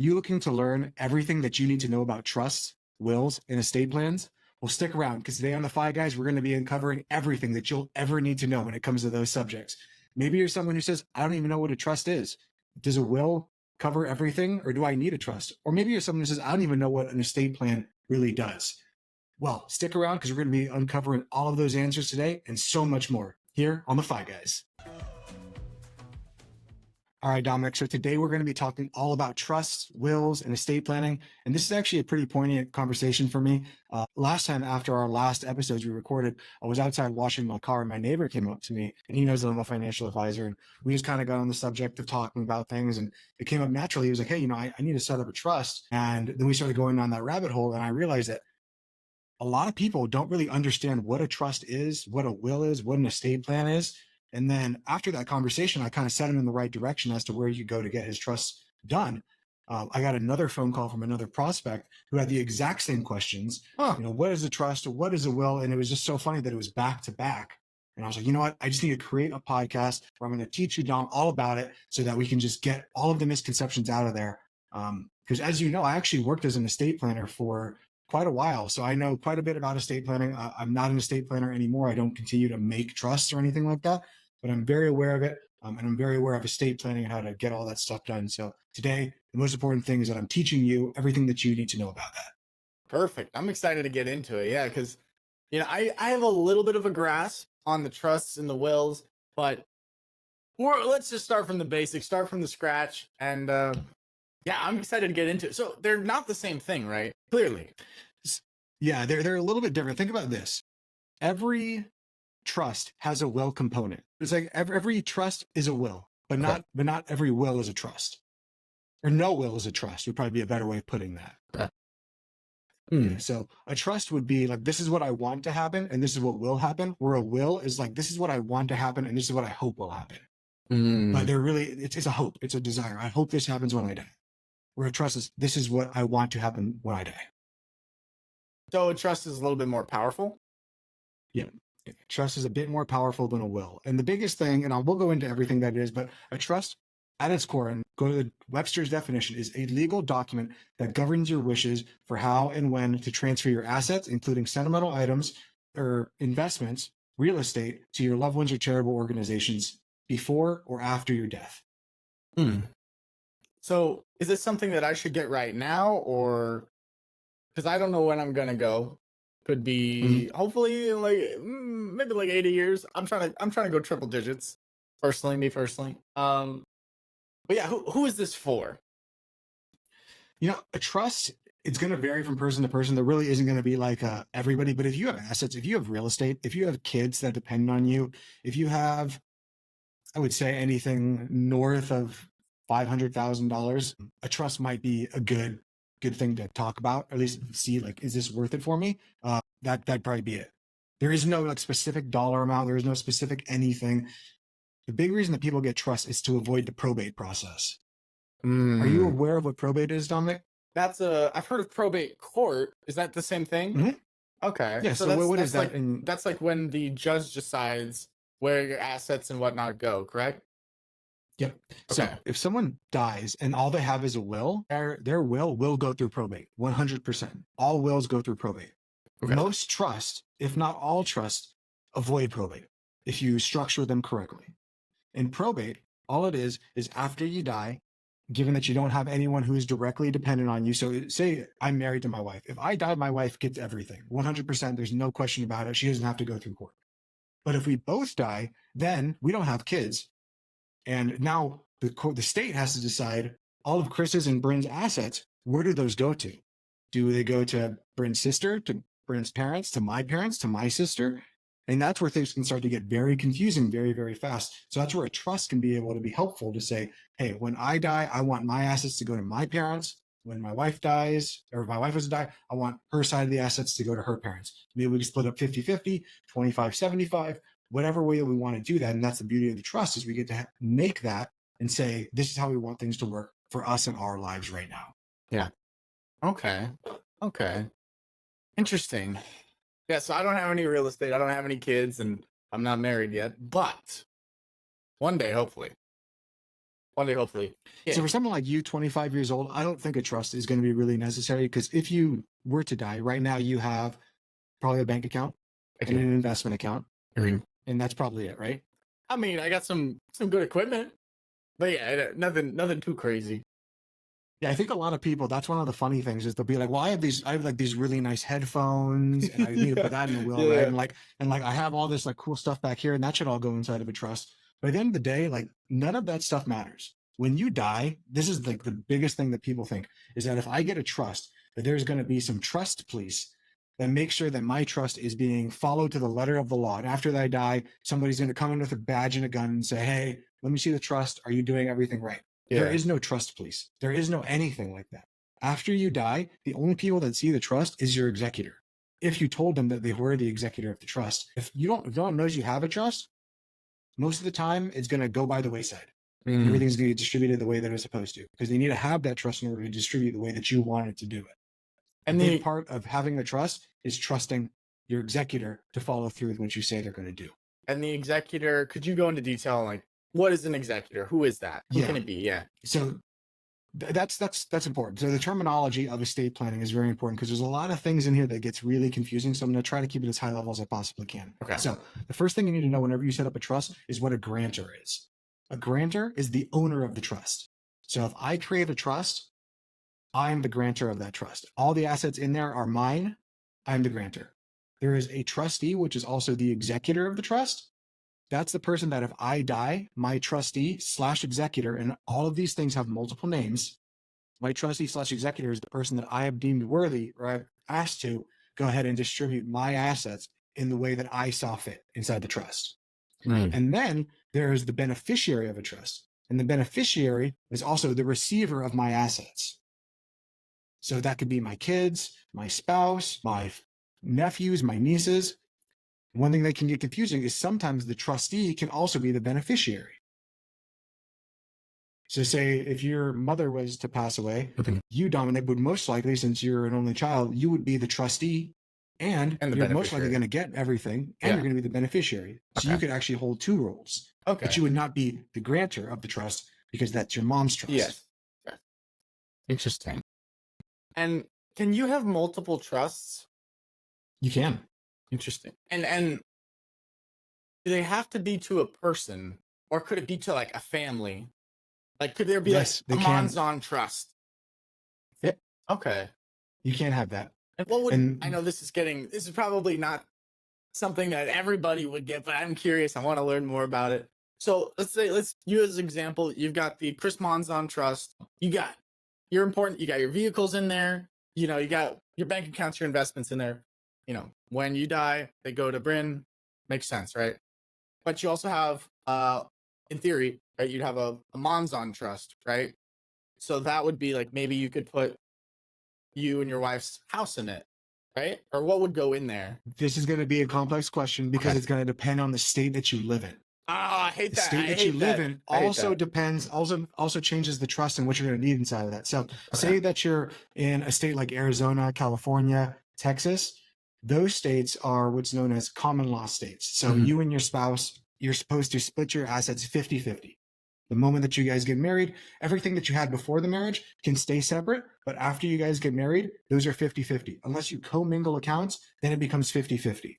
You looking to learn everything that you need to know about trusts, wills, and estate plans? Well, stick around because today on the Fi Guys, we're going to be uncovering everything that you'll ever need to know when it comes to those subjects. Maybe you're someone who says, I don't even know what a trust is. Does a will cover everything, or do I need a trust? Or maybe you're someone who says, I don't even know what an estate plan really does. Well, stick around because we're going to be uncovering all of those answers today and so much more here on the Fi Guys. All right, Dominic. So today we're going to be talking all about trusts, wills, and estate planning. And this is actually a pretty poignant conversation for me. Last time after our last episodes we recorded, I was outside washing my car and my neighbor came up to me and he knows that I'm a financial advisor. And we just kind of got on the subject of talking about things and it came up naturally. He was like, hey, I need to set up a trust. And then we started going down that rabbit hole and I realized that a lot of people don't really understand what a trust is, what a will is, what an estate plan is. And then after that conversation, I kind of set him in the right direction as to where you go to get his trust done. I got another phone call from another prospect who had the exact same questions. What is a trust? Or what is a will? And it was just so funny that it was back to back. And I was like, you know what? I just need to create a podcast where I'm going to teach you, Dom, all about it so that we can just get all of the misconceptions out of there. Because as you know, I actually worked as an estate planner for quite a while. So I know quite a bit about estate planning. I'm not an estate planner anymore. I don't continue to make trusts or anything like that, but I'm very aware of it. And I'm very aware of estate planning and how to get all that stuff done. So today, the most important thing is that I'm teaching you everything that you need to know about that. Perfect. I'm excited to get into it. Yeah, because I have a little bit of a grasp on the trusts and the wills, but let's just start from the basics, start from the scratch. And yeah, I'm excited to get into it. So they're not the same thing, right? Clearly. Yeah, they're a little bit different. Think about this. Every trust has a will component. It's like every trust is a will, but not every will is a trust. Or no will is a trust would probably be a better way of putting that. Yeah, so a trust would be like, this is what I want to happen and this is what will happen. Where a will is like, this is what I want to happen and this is what I hope will happen. But they're really, it's a hope. It's a desire. I hope this happens when I die. Where a trust is, this is what I want to happen when I die. So a trust is a little bit more powerful? Yeah. Trust is a bit more powerful than a will. And the biggest thing, and we'll go into everything that it is, but a trust at its core, and go to the Webster's definition, is a legal document that governs your wishes for how and when to transfer your assets, including sentimental items or investments, real estate, to your loved ones or charitable organizations before or after your death. So is this something that I should get right now, or because I don't know when I'm gonna go? Could be hopefully maybe like 80 years. I'm trying to go triple digits. Me personally. But yeah, who is this for? A trust, it's going to vary from person to person. There really isn't going to be like everybody. But if you have assets, if you have real estate, if you have kids that depend on you, if you have, I would say anything north of $500,000, a trust might be a good thing to talk about, or at least see like, is this worth it for me? That'd probably be it. There is no like specific dollar amount. There is no specific anything. The big reason that people get trust is to avoid the probate process. Are you aware of what probate is, Dominic? I've heard of probate court. Is that the same thing? Okay. Yeah. So what is that? That's like when the judge decides where your assets and whatnot go, correct? Yep. So if someone dies and all they have is a will, their will go through probate. 100%. All wills go through probate. Most trusts, if not all trusts, avoid probate if you structure them correctly. In probate, all it is after you die, given that you don't have anyone who is directly dependent on you. So say I'm married to my wife. If I die, my wife gets everything. 100%. There's no question about it. She doesn't have to go through court. But if we both die, then we don't have kids. And now the state has to decide all of Chris's and Bryn's assets. Where do those go to? Do they go to Bryn's sister, to Bryn's parents, to my sister? And that's where things can start to get very confusing very, very fast. So that's where a trust can be able to be helpful to say, hey, when I die, I want my assets to go to my parents. When my wife dies, or if my wife was to die, I want her side of the assets to go to her parents. Maybe we can split up 50-50, 25-75, whatever way we want to do that. And that's the beauty of the trust, is we get to make that and say, this is how we want things to work for us in our lives right now. Yeah. Okay. Interesting. Yeah, so I don't have any real estate. I don't have any kids, and I'm not married yet. But one day, hopefully, One day, hopefully. Yeah. So for someone like you, 25 years old, I don't think a trust is going to be really necessary, because if you were to die right now, you have probably a bank account and an investment account, and that's probably it, right? I mean, I got some good equipment, but yeah, nothing too crazy. Yeah, I think a lot of people, that's one of the funny things, is they'll be like, well, I have like these really nice headphones, and I need to put that in the will, right? And like I have all this like cool stuff back here, and that should all go inside of a trust. But at the end of the day, like none of that stuff matters. When you die, this is like the biggest thing that people think, is that if I get a trust, that there's going to be some trust police that make sure that my trust is being followed to the letter of the law. And after I die, somebody's going to come in with a badge and a gun and say, hey, let me see the trust. Are you doing everything right? Yeah. There is no trust police. There is no anything like that. After you die, the only people that see the trust is your executor. If you told them that they were the executor of the trust, if no one knows you have a trust, most of the time it's going to go by the wayside. Everything's going to get distributed the way that it's supposed to, because they need to have that trust in order to distribute the way that you want it to do it. And the part of having a trust is trusting your executor to follow through with what you say they're going to do. And the executor, could you go into detail, like, what is an executor? Who is that? Who can it be? Yeah. So that's important. So the terminology of estate planning is very important, because there's a lot of things in here that gets really confusing. So I'm going to try to keep it as high level as I possibly can. Okay. So the first thing you need to know whenever you set up a trust is what a grantor is. A grantor is the owner of the trust. So if I create a trust, I'm the grantor of that trust. All the assets in there are mine. I'm the grantor. There is a trustee, which is also the executor of the trust. That's the person that if I die, my trustee / executor, and all of these things have multiple names. My trustee / executor is the person that I have deemed worthy, or I've asked to go ahead and distribute my assets in the way that I saw fit inside the trust. And then there's the beneficiary of a trust. And the beneficiary is also the receiver of my assets. So that could be my kids, my spouse, my nephews, my nieces. One thing that can get confusing is sometimes the trustee can also be the beneficiary. So say if your mother was to pass away, you, Dominic, would most likely, since you're an only child, you would be the trustee, and you're most likely going to get everything, and you're going to be the beneficiary. So you could actually hold two roles. But you would not be the grantor of the trust, because that's your mom's trust. Yes. Interesting. And can you have multiple trusts? You can. Interesting. And do they have to be to a person, or could it be to like a family? Like, could there be like a Monzon trust? Yep. Okay. You can't have that. And what would, I know this is probably not something that everybody would get, but I'm curious. I want to learn more about it. So let's use as an example, you've got the Chris Monzon trust. You got your vehicles in there. You know, you got your bank accounts, your investments in there. You know, when you die, they go to Bryn. Makes sense, right? But you also have, in theory, right, you'd have a Monzon trust, right? So that would be like, maybe you could put you and your wife's house in it, right? Or what would go in there? This is going to be a complex question, because it's going to depend on the state that you live in. I hate that. The state that you live in also depends, also changes the trust and what you're going to need inside of that. So say that you're in a state like Arizona, California, Texas. Those states are what's known as common law states. So you and your spouse, you're supposed to split your assets 50-50. The moment that you guys get married, everything that you had before the marriage can stay separate. But after you guys get married, those are 50-50. Unless you commingle accounts, then it becomes 50-50.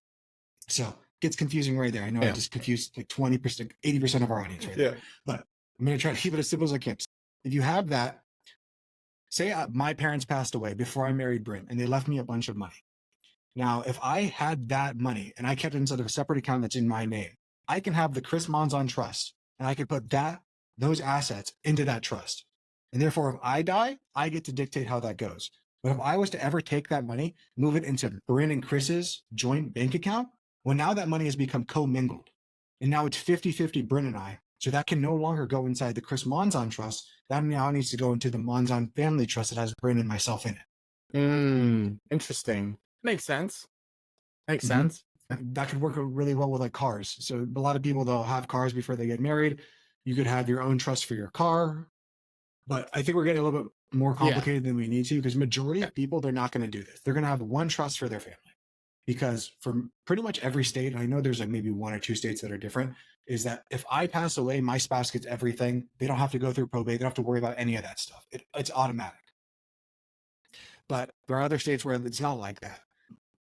So it gets confusing right there. I know I just confused like 20%, 80% of our audience right there. But I'm going to try to keep it as simple as I can. If you have that, say my parents passed away before I married Bryn, and they left me a bunch of money. Now, if I had that money and I kept it inside of a separate account that's in my name, I can have the Chris Monzon trust, and I could put those assets into that trust. And therefore, if I die, I get to dictate how that goes. But if I was to ever take that money, move it into Bryn and Chris's joint bank account, well, now that money has become commingled. And now it's 50-50 Bryn and I. So that can no longer go inside the Chris Monzon trust. That now needs to go into the Monzon family trust that has Bryn and myself in it. Interesting. Makes sense. Makes sense. That could work really well with like cars. So a lot of people, they'll have cars before they get married. You could have your own trust for your car. But I think we're getting a little bit more complicated than we need to, because majority of people, they're not going to do this. They're going to have one trust for their family, because for pretty much every state, and I know there's like maybe one or two states that are different, is that if I pass away, my spouse gets everything. They don't have to go through probate. They don't have to worry about any of that stuff. It's automatic. But there are other states where it's not like that.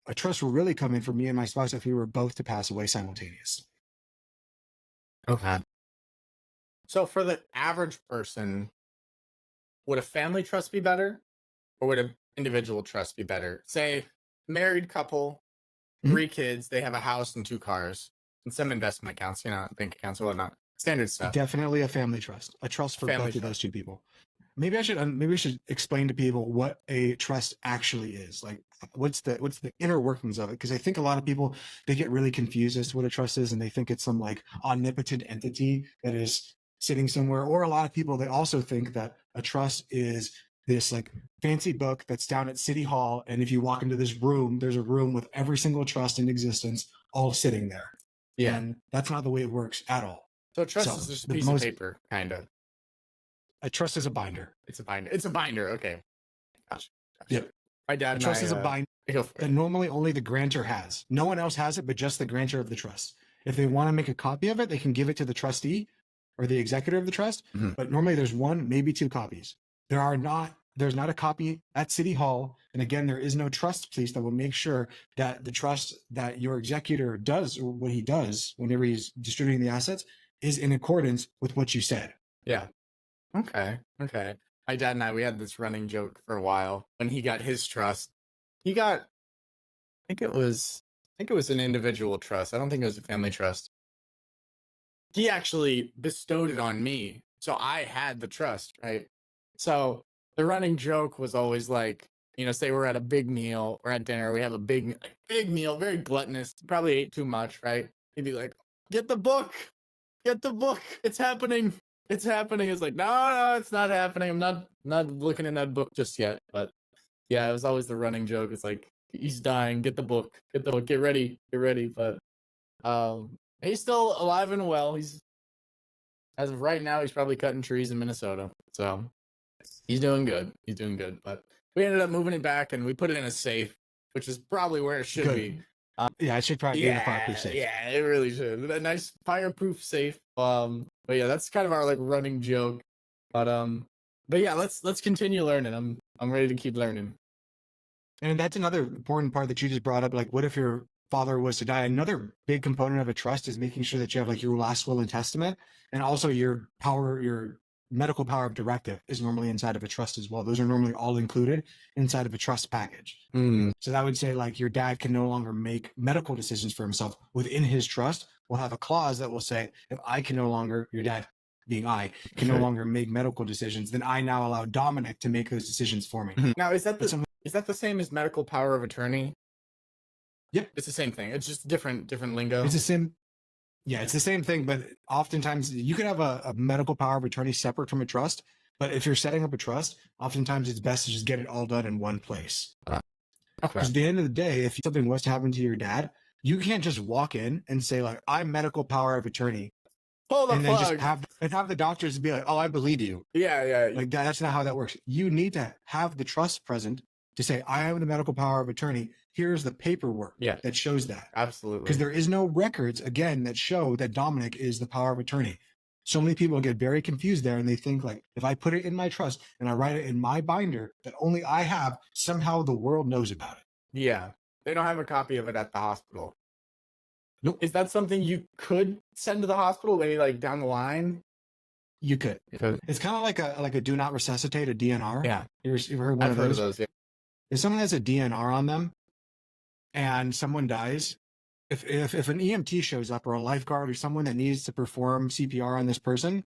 A trust will really come in for me and my spouse if we were both to pass away simultaneously. Okay. So for the average person, would a family trust be better, or would an individual trust be better? Say, married couple, 3 kids, they have a house and 2 cars, and some investment accounts, bank accounts or whatnot. Standard stuff. Definitely a family trust. A trust for Family both of trust. those two people. Maybe we should explain to people what a trust actually is. Like, what's the inner workings of it? Because I think a lot of people, they get really confused as to what a trust is, and they think it's some like omnipotent entity that is sitting somewhere. Or a lot of people, they also think that a trust is this like fancy book that's down at City Hall, and if you walk into this room, there's a room with every single trust in existence all sitting there. Yeah. And that's not the way it works at all. So a trust is just a piece of paper, kind of. A trust is a binder. It's a binder. It's a binder. Okay. Gotcha. Yep. My dad A and trust I, is a binder that normally only the grantor has. No one else has it, but just the grantor of the trust. If they want to make a copy of it, they can give it to the trustee or the executor of the trust. Mhm. But normally there's 1, maybe 2 copies. There's not a copy at City Hall. And again, there is no trust police that will make sure that the trust that your executor does, or what he does whenever he's distributing the assets, is in accordance with what you said. Yeah. Okay. My dad and I, we had this running joke for a while. When he got his trust, I think it was an individual trust. I don't think it was a family trust. He actually bestowed it on me. So I had the trust, right? So the running joke was always like, say we're at a big meal or at dinner, we have a big meal, very gluttonous, probably ate too much, right? He'd be like, get the book, it's happening. It's happening. It's like, no, it's not happening. I'm not looking in that book just yet. But yeah, it was always the running joke. It's like, he's dying. Get the book. Get ready. But he's still alive and well. As of right now, he's probably cutting trees in Minnesota. So he's doing good. But we ended up moving it back and we put it in a safe, which is probably where it should be. Yeah, it should probably be in a fireproof safe. Yeah, it really should. A nice fireproof safe. But yeah, that's kind of our like running joke. But yeah, let's continue learning. I'm ready to keep learning. And that's another important part that you just brought up. Like, what if your father was to die? Another big component of a trust is making sure that you have like your last will and testament, and also your medical power of directive is normally inside of a trust as well. Those are normally all included inside of a trust package. So that would say like your dad can no longer make medical decisions for himself within his trust. We'll have a clause that will say, if I can no longer, your dad being I, can no longer make medical decisions, then I now allow Dominic to make those decisions for me. Now, is that the same as medical power of attorney? Yep. It's the same thing. It's just different lingo. It's the same. Yeah, it's the same thing, but oftentimes you can have a medical power of attorney separate from a trust. But if you're setting up a trust, oftentimes it's best to just get it all done in one place. Okay. Because at the end of the day, if something was to happen to your dad, you can't just walk in and say like, I'm medical power of attorney. Pull the and plug. then just have the doctors be like, oh, I believe you. Yeah. Like that's not how that works. You need to have the trust present to say, I am the medical power of attorney. Here's the paperwork that shows that. Absolutely. Because there is no records, again, that show that Dominic is the power of attorney. So many people get very confused there, and they think like, if I put it in my trust and I write it in my binder that only I have, somehow the world knows about it. Yeah. They don't have a copy of it at the hospital. Nope. Is that something you could send to the hospital, maybe like down the line? You could. It's kind of like a do not resuscitate, a DNR. Yeah. You've heard one I've of heard those? of those, yeah. If someone has a DNR on them and someone dies, if an EMT shows up or a lifeguard or someone that needs to perform CPR on this person,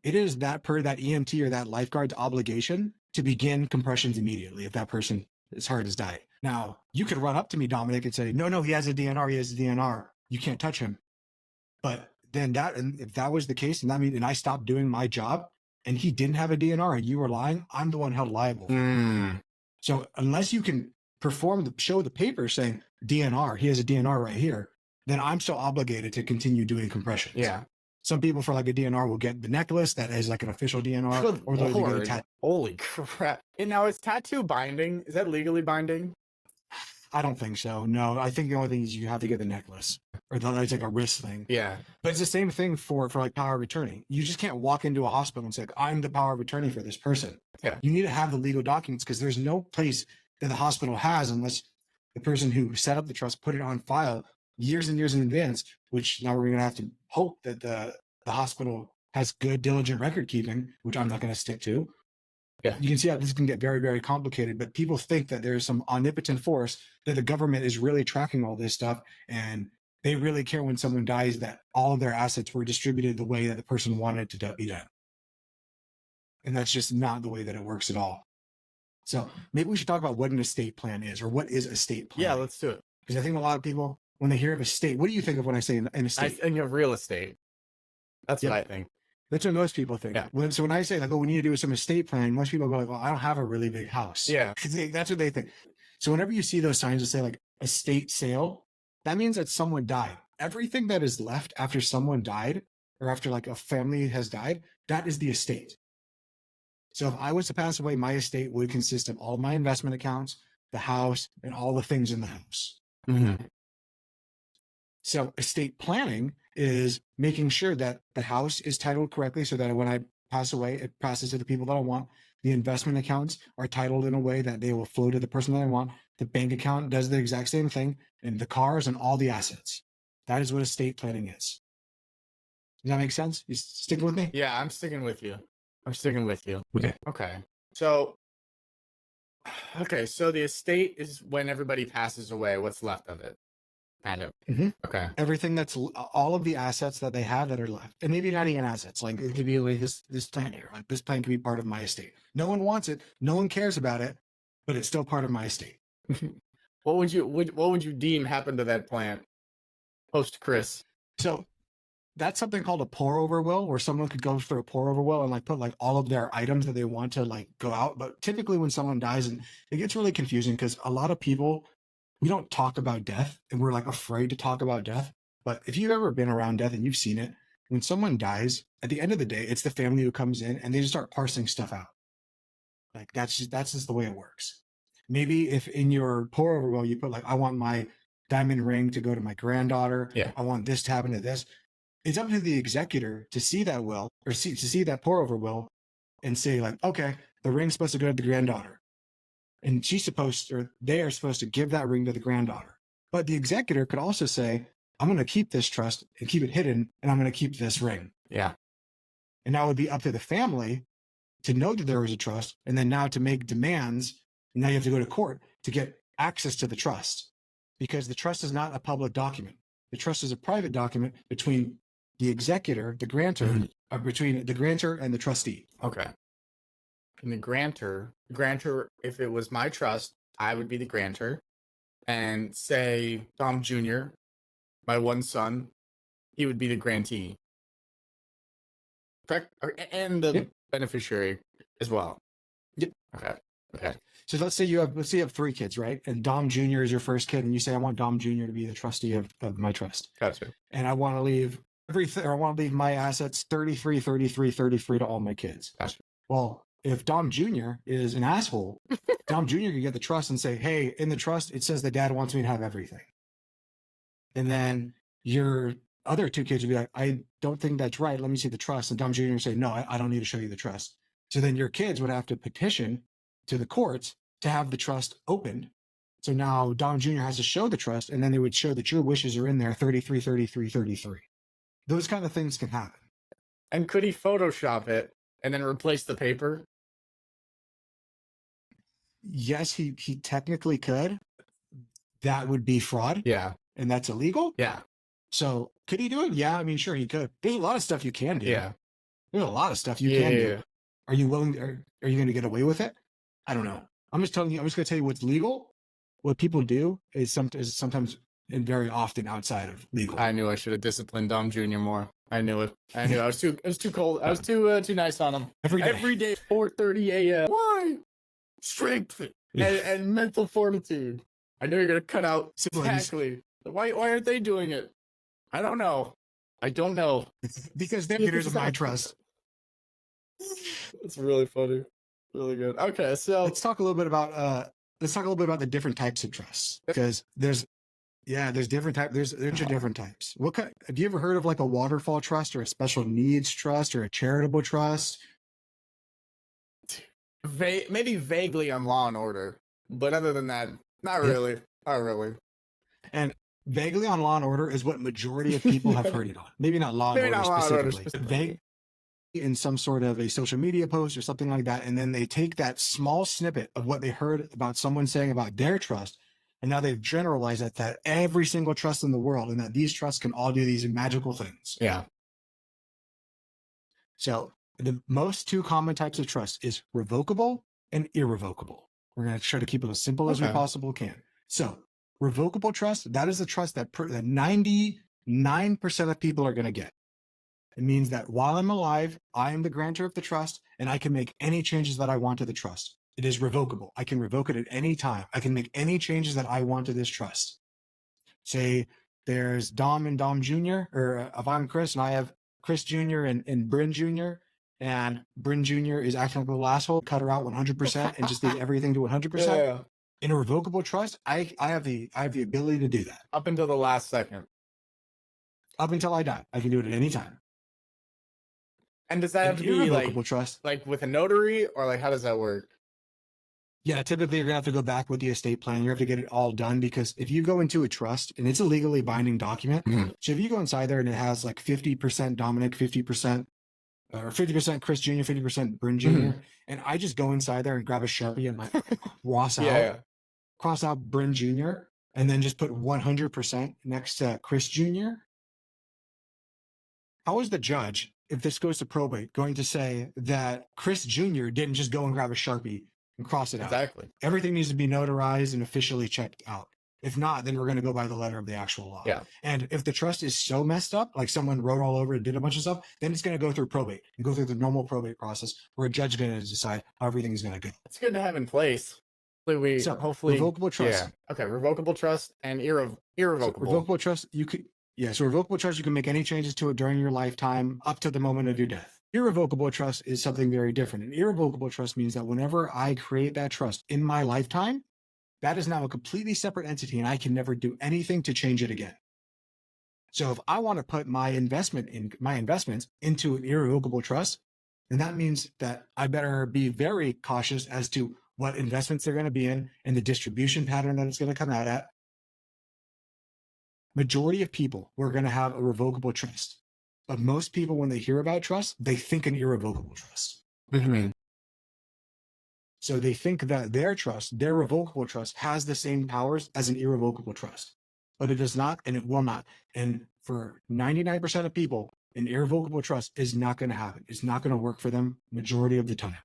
it is that EMT or that lifeguard's obligation to begin compressions immediately if that person his heart has died. Now, you could run up to me, Dominic, and say, no, he has a DNR. You can't touch him. But then if that was the case, and I stopped doing my job and he didn't have a DNR and you were lying, I'm the one held liable. So unless you can show the paper saying DNR, he has a DNR right here, then I'm still obligated to continue doing compressions. Yeah. Some people for like a DNR will get the necklace that is like an official DNR, or they'll get a tattoo. Holy crap. And now is tattoo binding? Is that legally binding? I don't think so. No, I think the only thing is you have to get the necklace, or it's like a wrist thing. Yeah. But it's the same thing for like power of attorney. You just can't walk into a hospital and say, I'm the power of attorney for this person. Yeah. You need to have the legal documents, because there's no place that the hospital has unless the person who set up the trust put it on file years and years in advance, which now we're going to have to hope that the hospital has good, diligent record keeping, which I'm not going to stick to. Yeah. You can see how this can get very, very complicated, but people think that there's some omnipotent force, that the government is really tracking all this stuff, and they really care when someone dies that all of their assets were distributed the way that the person wanted to be done. And that's just not the way that it works at all. So maybe we should talk about what an estate plan is, or what is estate plan. Yeah, let's do it. Because I think a lot of people, when they hear of estate, what do you think of when I say an estate? I think of real estate. That's what I think. That's what most people think. Yeah. So when I say like, oh, we need to do some estate planning, most people go like, well, I don't have a really big house. Yeah. That's what they think. So whenever you see those signs that say like estate sale, that means that someone died. Everything that is left after someone died, or after like a family has died, that is the estate. So if I was to pass away, my estate would consist of all my investment accounts, the house, and all the things in the house. Mm-hmm. So estate planning is making sure that the house is titled correctly, so that when I pass away, it passes to the people that I want. The investment accounts are titled in a way that they will flow to the person that I want. The bank account does the exact same thing, and the cars and all the assets. That is what estate planning is. Does that make sense? You sticking with me? Yeah, I'm sticking with you. Okay. Okay. So the estate is when everybody passes away, what's left of it. Kind of. Mm-hmm. Okay. Everything that's all of the assets that they have that are left, and maybe not even assets. Like it could be like this plan here. Like this plan could be part of my estate. No one wants it. No one cares about it, but it's still part of my estate. What would you deem happened to that plant post Chris? So that's something called a pour over will, where someone could go through a pour over will and like put like all of their items that they want to like go out. But typically when someone dies, and it gets really confusing because a lot of people, we don't talk about death, and we're like afraid to talk about death. But if you've ever been around death and you've seen it, when someone dies, at the end of the day, it's the family who comes in and they just start parsing stuff out. Like that's just the way it works. Maybe if in your pour over will you put like, I want my diamond ring to go to my granddaughter. Yeah. I want this to happen to this. It's up to the executor to see that will, or to see that pour over will, and say like, okay, the ring's supposed to go to the granddaughter, and they are supposed to give that ring to the granddaughter. But the executor could also say, I'm going to keep this trust and keep it hidden, and I'm going to keep this ring. Yeah. And that would be up to the family to know that there was a trust, and then now to make demands. Now you have to go to court to get access to the trust, because the trust is not a public document. The trust is a private document between the executor, the grantor, between the grantor and the trustee. Okay. And the grantor, if it was my trust, I would be the grantor. And say Dom Jr., my one son, he would be the grantee. Correct? And the beneficiary as well. Yep. Okay. So let's say you have 3 kids, right? And Dom Jr. is your first kid, and you say, I want Dom Jr. to be the trustee of my trust. Gotcha. And I want to leave everything, or I want to leave my assets 33 to all my kids. Gotcha. Well, if Dom Jr. is an asshole, Dom Jr. can get the trust and say, hey, in the trust, it says that dad wants me to have everything. And then your other 2 kids would be like, I don't think that's right. Let me see the trust. And Dom Jr. would say, no, I don't need to show you the trust. So then your kids would have to petition to the courts to have the trust opened. So now Dom Jr. has to show the trust, and then they would show that your wishes are in there 33. Those kind of things can happen. And could he Photoshop it and then replace the paper? Yes, he technically could. That would be fraud. Yeah. And that's illegal. Yeah. So could he do it? Yeah, I mean, sure he could. There's a lot of stuff you can do. Yeah. There's a lot of stuff you can do. Are you willing? Are you going to get away with it? I don't know. I'm just going to tell you what's legal. What people do is sometimes and very often outside of legal. I knew I should have disciplined Dom Jr. more. I knew it. I was too cold. I was too nice on him. Every day, 4:30 a.m. Why? Strength and mental fortitude. I know you're gonna cut out exactly. Why aren't they doing it? I don't know. Because they're leaders of my trust. It's really funny. Really good. Okay, so let's talk a little bit about let's talk a little bit about the different types of trusts, because there's different types. There's different types. What kind, have you ever heard of like a waterfall trust or a special needs trust or a charitable trust? Maybe vaguely on Law and Order, but other than that, not Yep. really. Not really. And vaguely on Law and Order is what majority of people have heard it on. Maybe not Law and Maybe Order not Law and Order specifically. specifically. Vague in some sort of a social media post or something like that, and then they take that small snippet of what they heard about someone saying about their trust, and now they've generalized that every single trust in the world, and that these trusts can all do these magical things. Yeah. So the most two common types of trust is revocable and irrevocable. We're going to try to keep it as simple as we Okay. possibly can. So revocable trust, that is a trust that 99% of people are going to get. It means that while I'm alive, I am the grantor of the trust, and I can make any changes that I want to the trust. It is revocable. I can revoke it at any time. I can make any changes that I want to this trust. Say there's Dom and Dom Jr., or if I'm Chris and I have Chris Jr. and Bryn Jr., and Bryn Jr. is acting like a little asshole, cut her out 100% and just leave everything to 100%. Yeah. In a revocable trust, I have the ability to do that. Up until the last second. Up until I die, I can do it at any time. And does that have to be irrevocable trust, like with a notary, or like how does that work? yeah, typically you're gonna have to go back with the estate plan. You have to get it all done, because if you go into a trust and it's a legally binding document, so if you go inside there and it has like 50% Dominic, 50% or 50% Chris Jr., 50% Bryn Jr., and I just go inside there and grab a Sharpie and like cross out Bryn Jr., and then just put 100% next to Chris Jr. How is the judge, if this goes to probate, going to say that Chris Jr. didn't just go and grab a Sharpie and cross it out? Exactly. Everything needs to be notarized and officially checked out. If not, then we're going to go by the letter of the actual law. Yeah. And if the trust is so messed up, like someone wrote all over it, did a bunch of stuff, then it's going to go through probate and go through the normal probate process where a judge is going to decide how everything is going to go. It's good to have in place. Hopefully revocable trust. Yeah. Okay. Revocable trust and irrevocable. So revocable trust, so revocable trust, you can make any changes to it during your lifetime up to the moment of your death. Irrevocable trust is something very different. An irrevocable trust means that whenever I create that trust in my lifetime, that is now a completely separate entity, and I can never do anything to change it again. So if I want to put my investments into an irrevocable trust, then that means that I better be very cautious as to what investments they're going to be in and the distribution pattern that it's going to come out at. Majority of people were going to have a revocable trust, but most people, when they hear about trust, they think an irrevocable trust. So they think that their trust, their revocable trust, has the same powers as an irrevocable trust, but it does not, and it will not. And for 99% of people, an irrevocable trust is not going to happen. It's not going to work for them majority of the time.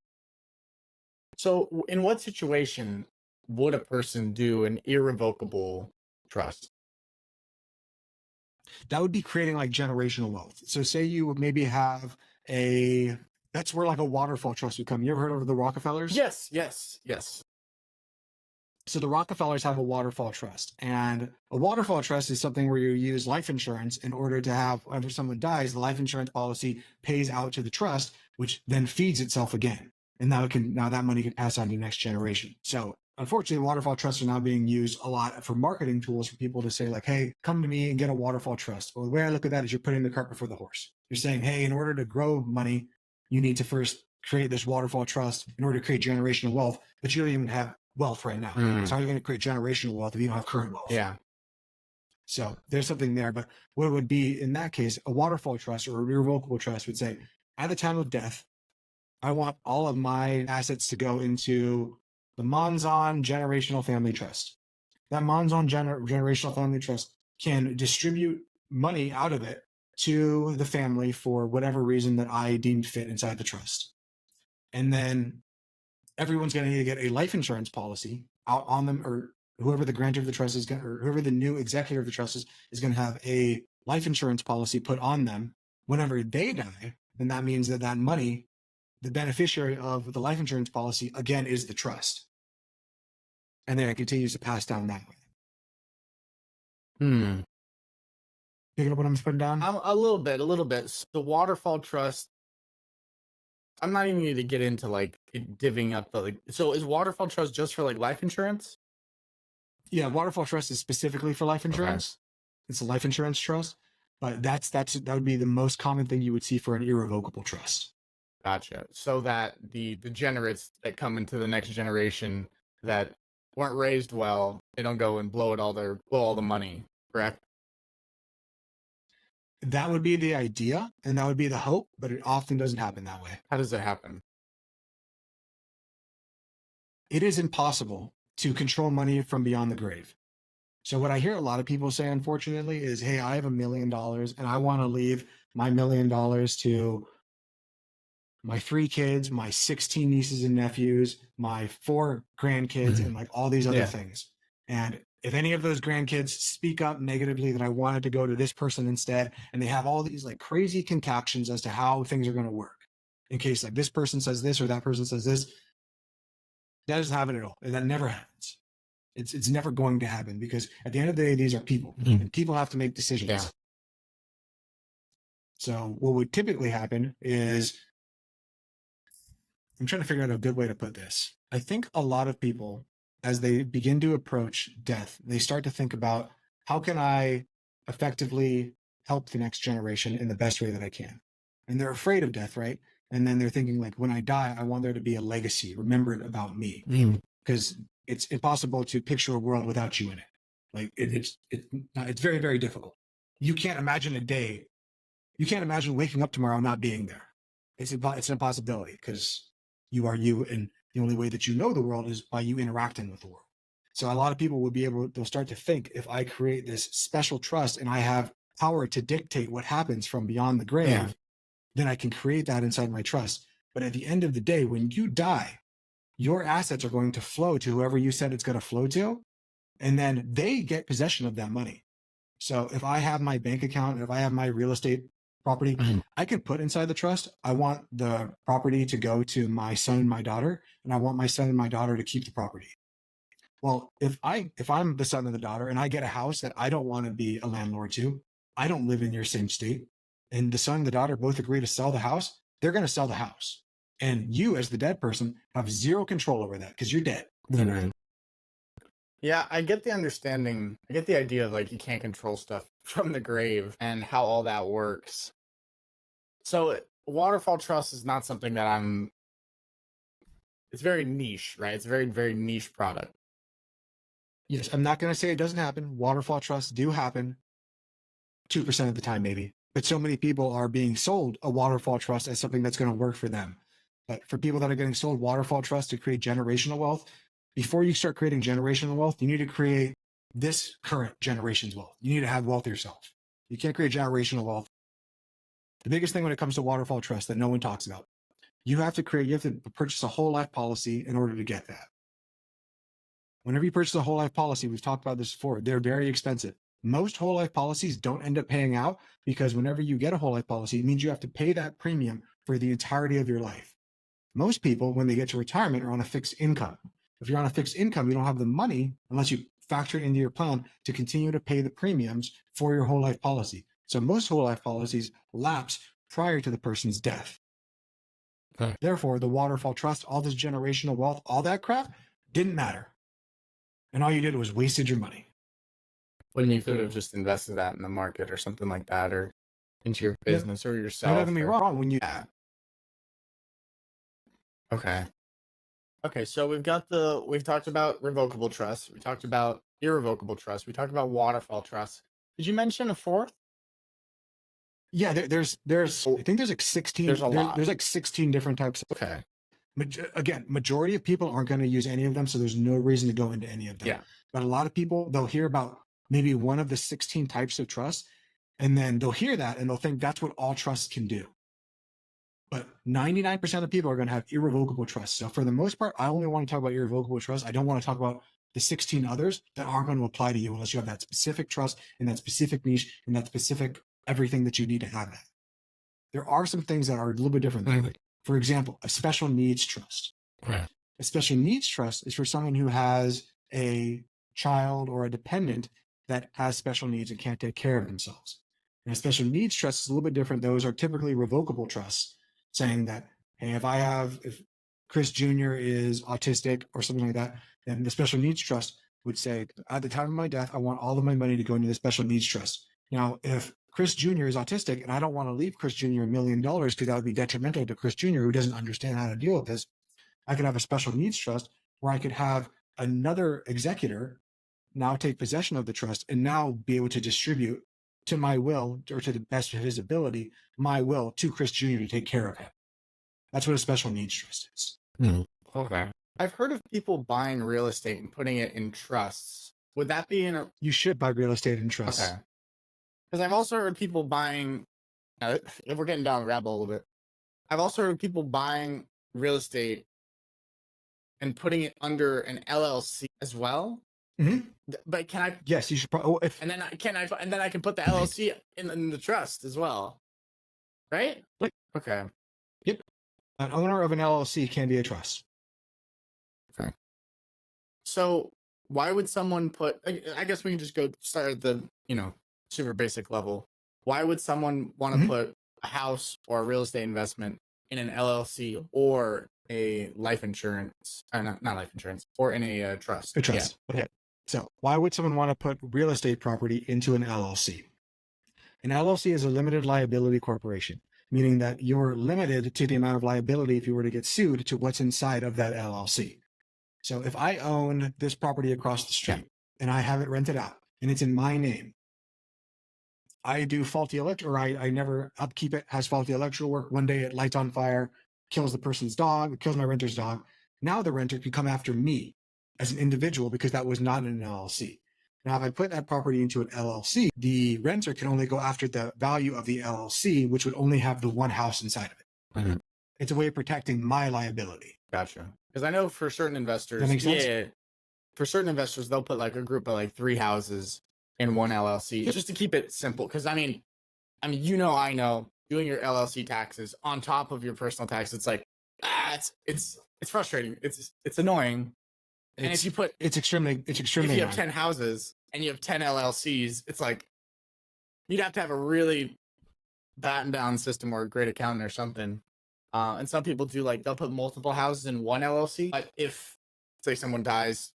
So in what situation would a person do an irrevocable trust? That would be creating like generational wealth. So say you maybe have that's where like a waterfall trust would come. You ever heard of the Rockefellers? Yes. So the Rockefellers have a waterfall trust, and a waterfall trust is something where you use life insurance in order to have, whenever someone dies, the life insurance policy pays out to the trust, which then feeds itself again. And now that money can pass on to the next generation. So unfortunately, waterfall trusts are now being used a lot for marketing tools for people to say like, hey, come to me and get a waterfall trust. Well, the way I look at that is you're putting the cart before the horse. You're saying, hey, in order to grow money, you need to first create this waterfall trust in order to create generational wealth, but you don't even have wealth right now. So how are you going to create generational wealth if you don't have current wealth? Yeah. So there's something there. But what would be in that case, a waterfall trust or a irrevocable trust would say, at the time of death, I want all of my assets to go into the Monzon Generational Family Trust. That Monzon Generational Family Trust can distribute money out of it to the family for whatever reason that I deemed fit inside the trust. And then everyone's going to need to get a life insurance policy out on them, or whoever the grantor of the trust is going, or whoever the new executor of the trust is going to have a life insurance policy put on them whenever they die. Then that means that money, the beneficiary of the life insurance policy, again, is the trust. And then it continues to pass down that way. Picking up what I'm putting down? A little bit. The waterfall trust, I'm not even going to get into like divvying up the like. So is Waterfall Trust just for like life insurance? Yeah, Waterfall Trust is specifically for life Okay. insurance. It's a life insurance trust, but that would be the most common thing you would see for an irrevocable trust. Gotcha. So that the degenerates that come into the next generation that weren't raised well, they don't go and blow all the money, correct? That would be the idea, and that would be the hope, but it often doesn't happen that way. How does it happen? It is impossible to control money from beyond the grave. So what I hear a lot of people say, unfortunately, is, hey, I have $1 million and I want to leave my $1 million to my 3 kids, my 16 nieces and nephews, my 4 grandkids, and like all these other Yeah. things. And if any of those grandkids speak up negatively that I wanted to go to this person instead, and they have all these like crazy concoctions as to how things are going to work, in case like this person says this or that person says this, that doesn't happen at all. And that never happens. It's never going to happen, because at the end of the day, these are people, and people have to make decisions. Yeah. So what would typically happen is, I'm trying to figure out a good way to put this. I think a lot of people, as they begin to approach death, they start to think about, how can I effectively help the next generation in the best way that I can? And they're afraid of death, right? And then they're thinking like, when I die, I want there to be a legacy remembered about me, because it's impossible to picture a world without you in it. Like it's very, very difficult. You can't imagine a day. You can't imagine waking up tomorrow not being there. It's an impossibility, because you are you, and the only way that you know the world is by you interacting with the world. So a lot of people will they'll start to think, if I create this special trust and I have power to dictate what happens from beyond the grave, then I can create that inside my trust. But at the end of the day, when you die, your assets are going to flow to whoever you said it's going to flow to, and then they get possession of that money. So if I have my bank account, and if I have my real estate property, I can put inside the trust, I want the property to go to my son and my daughter, and I want my son and my daughter to keep the property. Well, if I'm the son and the daughter and I get a house that I don't want to be a landlord to, I don't live in your same state, and the son and the daughter both agree to sell the house, they're going to sell the house. And you, as the dead person, have zero control over that, because you're dead. Yeah, I get the understanding. I get the idea of like you can't control stuff from the grave and how all that works. So Waterfall Trust is not something that it's very niche, right? It's a very, very niche product. Yes, I'm not going to say it doesn't happen. Waterfall trusts do happen 2% of the time, maybe. But so many people are being sold a waterfall trust as something that's going to work for them. But for people that are getting sold waterfall trust to create generational wealth, before you start creating generational wealth, you need to create this current generation's wealth. You need to have wealth yourself. You can't create generational wealth. The biggest thing when it comes to waterfall trust that no one talks about, you have to purchase a whole life policy in order to get that. Whenever you purchase a whole life policy, we've talked about this before, they're very expensive. Most whole life policies don't end up paying out, because whenever you get a whole life policy, it means you have to pay that premium for the entirety of your life. Most people, when they get to retirement, are on a fixed income. If you're on a fixed income, you don't have the money, unless you factor it into your plan, to continue to pay the premiums for your whole life policy. So most whole life policies lapse prior to the person's death. Okay. Therefore, the waterfall trust, all this generational wealth, all that crap didn't matter. And all you did was wasted your money. When you could have just invested that in the market or something like that, or into your business or yourself. Don't get me wrong. When you Okay, so we've talked about revocable trust, we talked about irrevocable trust, we talked about waterfall trust. Did you mention a fourth? Yeah, there's I think there's like 16. There's a lot. There's like 16 different types. Okay. Again, majority of people aren't going to use any of them, so there's no reason to go into any of them. Yeah. But a lot of people, they'll hear about maybe one of the 16 types of trust, and then they'll hear that and they'll think that's what all trusts can do. But 99% of people are going to have irrevocable trust. So for the most part, I only want to talk about irrevocable trust. I don't want to talk about the 16 others that aren't going to apply to you unless you have that specific trust in that specific niche and that specific everything that you need to have that. There are some things that are a little bit different. For example, a special needs trust. Right. A special needs trust is for someone who has a child or a dependent that has special needs and can't take care of themselves. And a special needs trust is a little bit different. Those are typically revocable trusts, saying that Hey, if Chris Jr. is autistic or something like that, then the special needs trust would say, at the time of my death, I want all of my money to go into the special needs trust. Now, if Chris Jr. is autistic and I don't want to leave Chris Jr. $1 million because that would be detrimental to Chris Jr., who doesn't understand how to deal with this, I could have a special needs trust where I could have another executor now take possession of the trust and now be able to distribute to my will, or to the best of his ability, my will to Chris Jr. to take care of him. That's what a special needs trust is. Okay. I've heard of people buying real estate and putting it in trusts. Would that be in a... You should buy real estate in trusts. Okay. Because I've also heard people buying, if we're getting down the rabbit hole a little bit, I've also heard people buying real estate and putting it under an LLC as well. Mm-hmm. But can I? Yes, you should probably. And then I can put the LLC in the trust as well, right? Right. Okay. Yep. An owner of an LLC can be a trust. Okay. So why would someone put? I guess we can just go start at the super basic level. Why would someone want to put a house or a real estate investment in an LLC or a life insurance, not life insurance, or in a trust? A trust. Yeah. Okay. So why would someone want to put real estate property into an LLC? An LLC is a limited liability corporation, meaning that you're limited to the amount of liability if you were to get sued to what's inside of that LLC. So if I own this property across the street and I have it rented out and it's in my name, I do faulty electrical, or I never upkeep it, has faulty electrical work. One day it lights on fire, kills the person's dog, kills my renter's dog. Now the renter can come after me as an individual because that was not an LLC. Now, if I put that property into an LLC, the renter can only go after the value of the LLC, which would only have the one house inside of it. Mm-hmm. It's a way of protecting my liability. Gotcha. Because I know for certain investors, that makes sense? Yeah, for certain investors, they'll put like a group of like 3 houses in one LLC just to keep it simple. Because I mean, I know doing your LLC taxes on top of your personal tax, it's like it's frustrating. It's annoying. And if you put it's extremely if you have 10 houses and you have 10 LLCs, it's like you'd have to have a really battened down system or a great accountant or something. And some people do, like, they'll put multiple houses in one LLC. But if, say, someone dies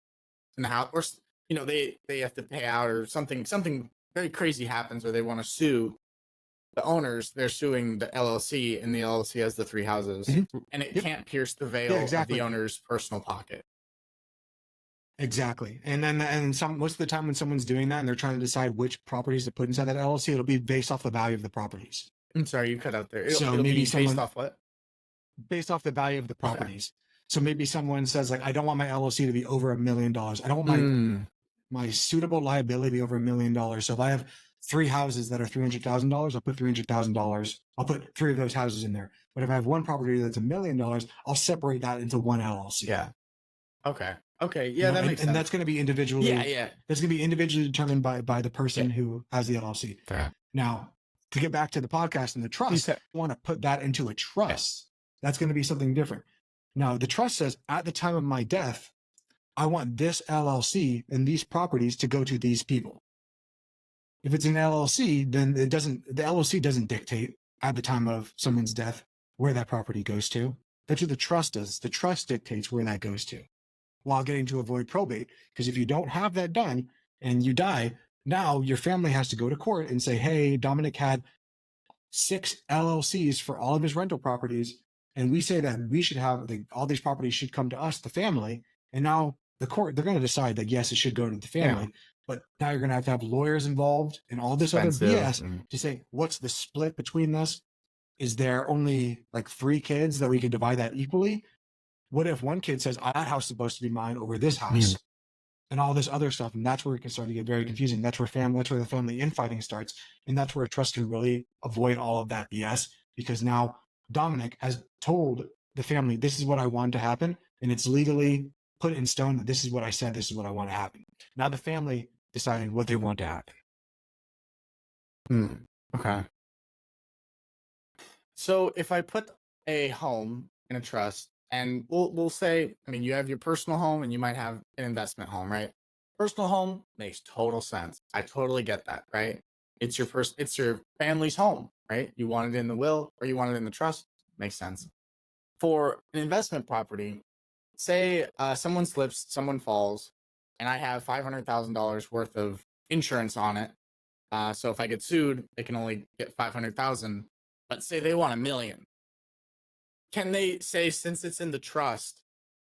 in the house, or they have to pay out, or something very crazy happens, or they want to sue the owners, they're suing the LLC, and the LLC has the 3 houses, and it can't pierce the veil of the owner's personal pocket. Exactly. And then, most of the time when someone's doing that and they're trying to decide which properties to put inside that LLC, it'll be based off the value of the properties. I'm sorry, you cut out there. So it'll maybe be based off what? Based off the value of the properties. Okay. So maybe someone says, like, I don't want my LLC to be over $1 million. I don't want my suitable liability to be over $1 million. So if I have 3 houses that are $300,000, I'll put $300,000. I'll put 3 of those houses in there. But if I have one property that's $1 million, I'll separate that into one LLC. Yeah. Okay. Yeah, that makes sense. And that's going to be individually. Yeah. That's going to be individually determined by the person who has the LLC. Fair. Now, to get back to the podcast and the trust, you want to put that into a trust. That's going to be something different. Now, the trust says, at the time of my death, I want this LLC and these properties to go to these people. If it's an LLC, then the LLC doesn't dictate at the time of someone's death where that property goes to. That's what the trust does. The trust dictates where that goes to, while getting to avoid probate. Because if you don't have that done and you die, now your family has to go to court and say, hey, Dominic had 6 LLCs for all of his rental properties. And we say that we should have all these properties should come to us, the family. And now the court, they're going to decide that, yes, it should go to the family. Yeah. But now you're going to have lawyers involved and all this other BS to say, what's the split between this? Is there only like 3 kids that we could divide that equally? What if one kid says, that house is supposed to be mine over this house and all this other stuff? And that's where it can start to get very confusing. That's where the family infighting starts. And that's where a trust can really avoid all of that BS, because now Dominic has told the family, this is what I want to happen. And it's legally put in stone that this is what I said, this is what I want to happen. Now the family deciding what they want to happen. Okay. So if I put a home in a trust, and we'll say, I mean, you have your personal home and you might have an investment home, right? Personal home makes total sense. I totally get that, right? It's your family's home, right? You want it in the will or you want it in the trust, makes sense. for an investment property, say someone slips, someone falls, and I have $500,000 worth of insurance on it. So if I get sued, they can only get 500,000. But say they want 1 million. Can they say, since it's in the trust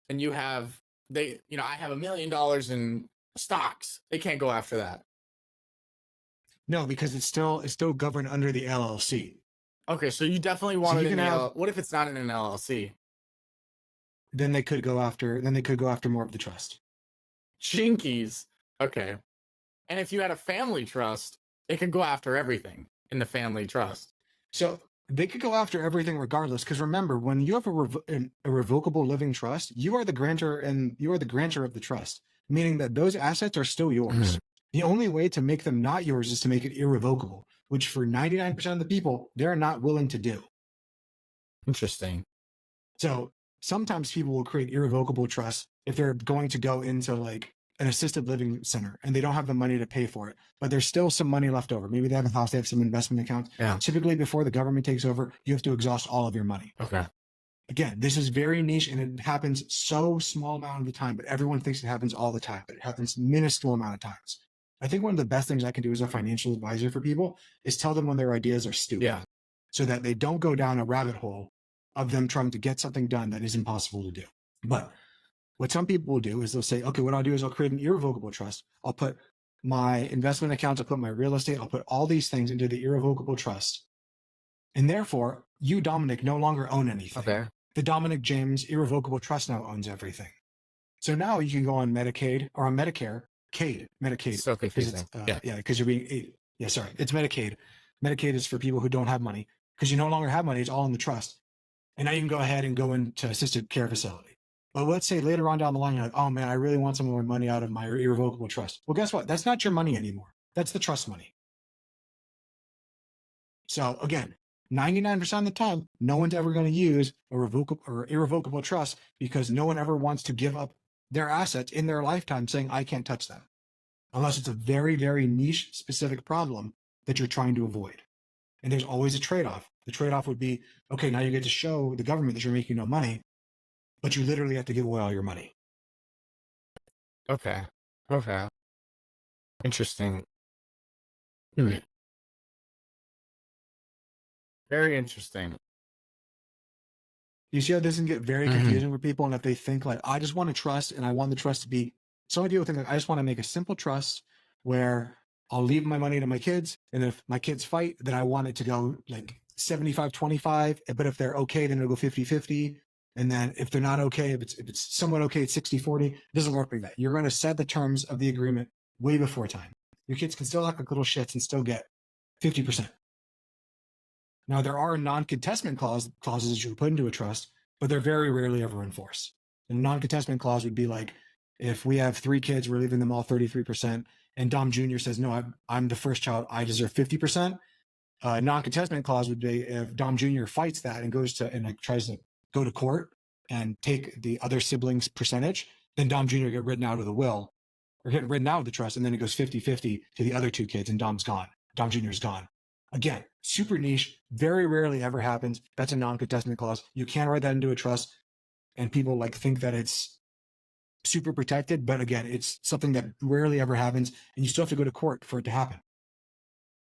and I have $1 million in stocks, they can't go after that? No, because it's still governed under the LLC. Okay, so you definitely want you it in can the have- what if it's not in an LLC? Then they could go after more of the trust. Jinkies. Okay. And if you had a family trust, it could go after everything in the family trust. So they could go after everything regardless. Because remember, when you have a revocable living trust, you are the grantor of the trust, meaning that those assets are still yours. The only way to make them not yours is to make it irrevocable, which for 99% of the people, they're not willing to do. Interesting. So sometimes people will create irrevocable trusts if they're going to go into like an assisted living center and they don't have the money to pay for it, but there's still some money left over. Maybe they have a house, they have some investment accounts. Yeah. Typically before the government takes over, you have to exhaust all of your money. Okay. Again, this is very niche and it happens so small amount of the time, but everyone thinks it happens all the time, but it happens minuscule amount of times. I think one of the best things I can do as a financial advisor for people is tell them when their ideas are stupid. Yeah. So that they don't go down a rabbit hole of them trying to get something done that is impossible to do. But what some people will do is they'll say, okay, what I'll do is I'll create an irrevocable trust. I'll put my investment accounts, I'll put my real estate, I'll put all these things into the irrevocable trust. And therefore, you, Dominic, no longer own anything. Okay. The Dominic James irrevocable trust now owns everything. So now you can go on Medicaid or on Medicare, Medicaid. So confusing. Yeah, because you're being, sorry, it's Medicaid. Medicaid is for people who don't have money because you no longer have money. It's all in the trust. And now you can go ahead and go into assisted care facility. But let's say later on down the line, you're like, oh man, I really want some of my money out of my irrevocable trust. Well, guess what? That's not your money anymore. That's the trust money. So again, 99% of the time, no one's ever going to use a revocable or irrevocable trust because no one ever wants to give up their assets in their lifetime saying, I can't touch them. Unless it's a very, very niche specific problem that you're trying to avoid. And there's always a trade-off. The trade-off would be, okay, now you get to show the government that you're making no money, but you literally have to give away all your money. Okay. Interesting. Very interesting. You see how this can get very confusing for people, and if they think like, I just want to trust, and I want the trust to be, some people think like, I just want to make a simple trust where I'll leave my money to my kids, and if my kids fight, then I want it to go like 75-25, but if they're okay, then it'll go 50-50. And then if they're not okay, if it's somewhat okay, it's 60-40. It doesn't work like that. You're going to set the terms of the agreement way before time. Your kids can still act like little shits and still get 50%. Now, there are non-contestment clauses that you put into a trust, but they're very rarely ever enforced. A non-contestment clause would be like, if we have 3 kids, we're leaving them all 33%, and Dom Jr. says, no, I'm the first child, I deserve 50%. Non-contestment clause would be if Dom Jr. fights that and goes to, and like tries to go to court and take the other siblings' percentage, then Dom Jr. get written out of the will or get written out of the trust. And then it goes 50-50 to the other 2 kids and Dom's gone. Dom Jr. is gone. Again, super niche, very rarely ever happens. That's a non-contestment clause. You can write that into a trust and people like think that it's super protected. But again, it's something that rarely ever happens and you still have to go to court for it to happen.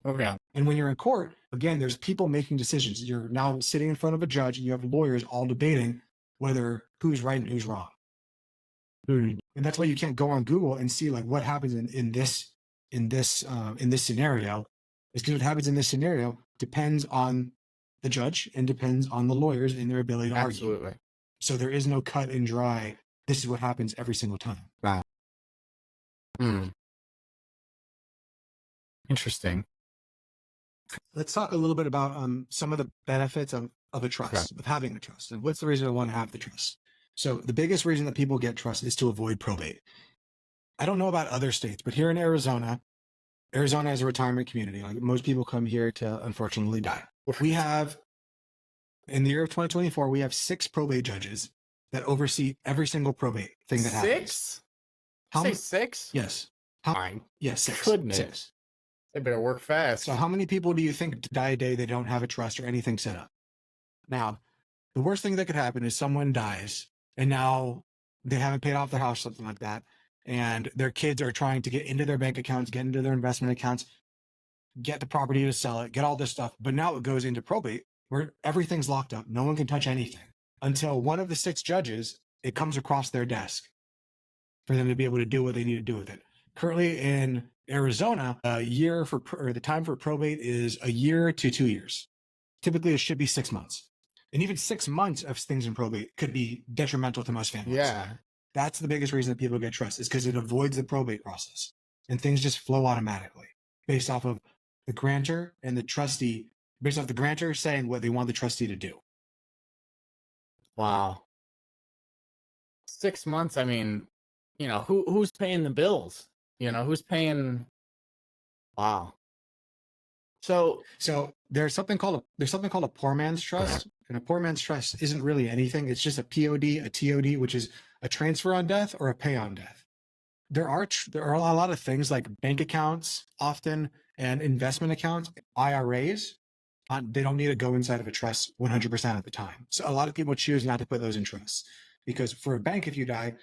Okay. And when you're in court, again, there's people making decisions. You're now sitting in front of a judge and you have lawyers all debating whether who's right and who's wrong. And that's why you can't go on Google and see like what happens in this scenario. Is because what happens in this scenario depends on the judge and depends on the lawyers and their ability to argue. Absolutely. So there is no cut and dry. This is what happens every single time. Wow. Interesting. Let's talk a little bit about some of the benefits of a trust, of having a trust. And what's the reason I want to have the trust? So the biggest reason that people get trust is to avoid probate. I don't know about other states, but here in Arizona is a retirement community. Like most people come here to unfortunately die. We have, in the year of 2024, we have 6 probate judges that oversee every single probate thing that happens. 6? How Say many? 6? Yes. Fine. Yes, 6. Goodness. 6. They better work fast. So how many people do you think die a day they don't have a trust or anything set up? Now, The worst thing that could happen is someone dies and now they haven't paid off their house, something like that. And their kids are trying to get into their bank accounts, get into their investment accounts, get the property to sell it, get all this stuff. But now it goes into probate where everything's locked up. No one can touch anything until one of the 6 judges, it comes across their desk for them to be able to do what they need to do with it. Currently in Arizona, the time for probate is a year to 2 years. Typically, it should be 6 months. And even 6 months of things in probate could be detrimental to most families. Yeah. That's the biggest reason that people get trust, is because it avoids the probate process and things just flow automatically based off of the grantor and the trustee, based off the grantor saying what they want the trustee to do. Wow. 6 months. I mean, who's paying the bills? Who's paying? Wow. So there's something called a poor man's trust, and a poor man's trust isn't really anything. It's just a POD, a TOD, which is a transfer on death or a pay on death. There are a lot of things like bank accounts often and investment accounts, IRAs. They don't need to go inside of a trust 100% of the time. So a lot of people choose not to put those in trusts because for a bank, if you die,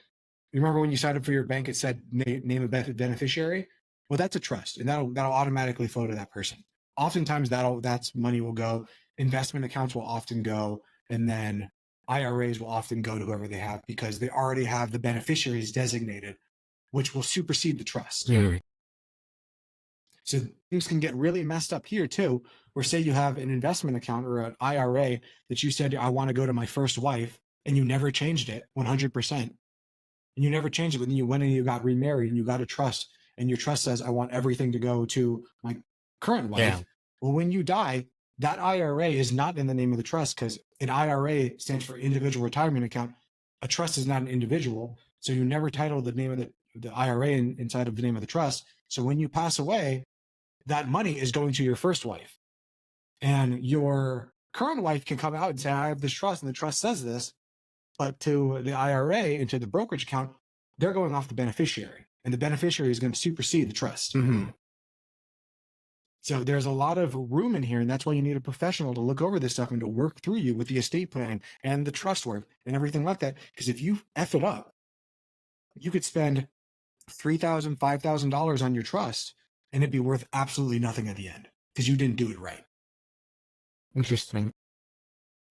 you remember when you signed up for your bank, it said name a beneficiary. Well, that's a trust, and that'll automatically flow to that person. Oftentimes, that's money will go. Investment accounts will often go, and then IRAs will often go to whoever they have because they already have the beneficiaries designated, which will supersede the trust. Mm. So things can get really messed up here too, where say you have an investment account or an IRA that you said, I want to go to my first wife, and you never changed it 100%. And you never changed it, but then you went and you got remarried and you got a trust, and your trust says, I want everything to go to my current wife. Yeah. Well, when you die, that IRA is not in the name of the trust because an IRA stands for individual retirement account. A trust is not an individual. So you never title the name of the IRA inside of the name of the trust. So when you pass away, that money is going to your first wife. And your current wife can come out and say, I have this trust, and the trust says this. But to the IRA and to the brokerage account, they're going off the beneficiary. And the beneficiary is going to supersede the trust. Mm-hmm. So there's a lot of room in here, and that's why you need a professional to look over this stuff and to work through you with the estate planning and the trust work and everything like that. Because if you F it up, you could spend $3,000, $5,000 on your trust, and it'd be worth absolutely nothing at the end because you didn't do it right. Interesting.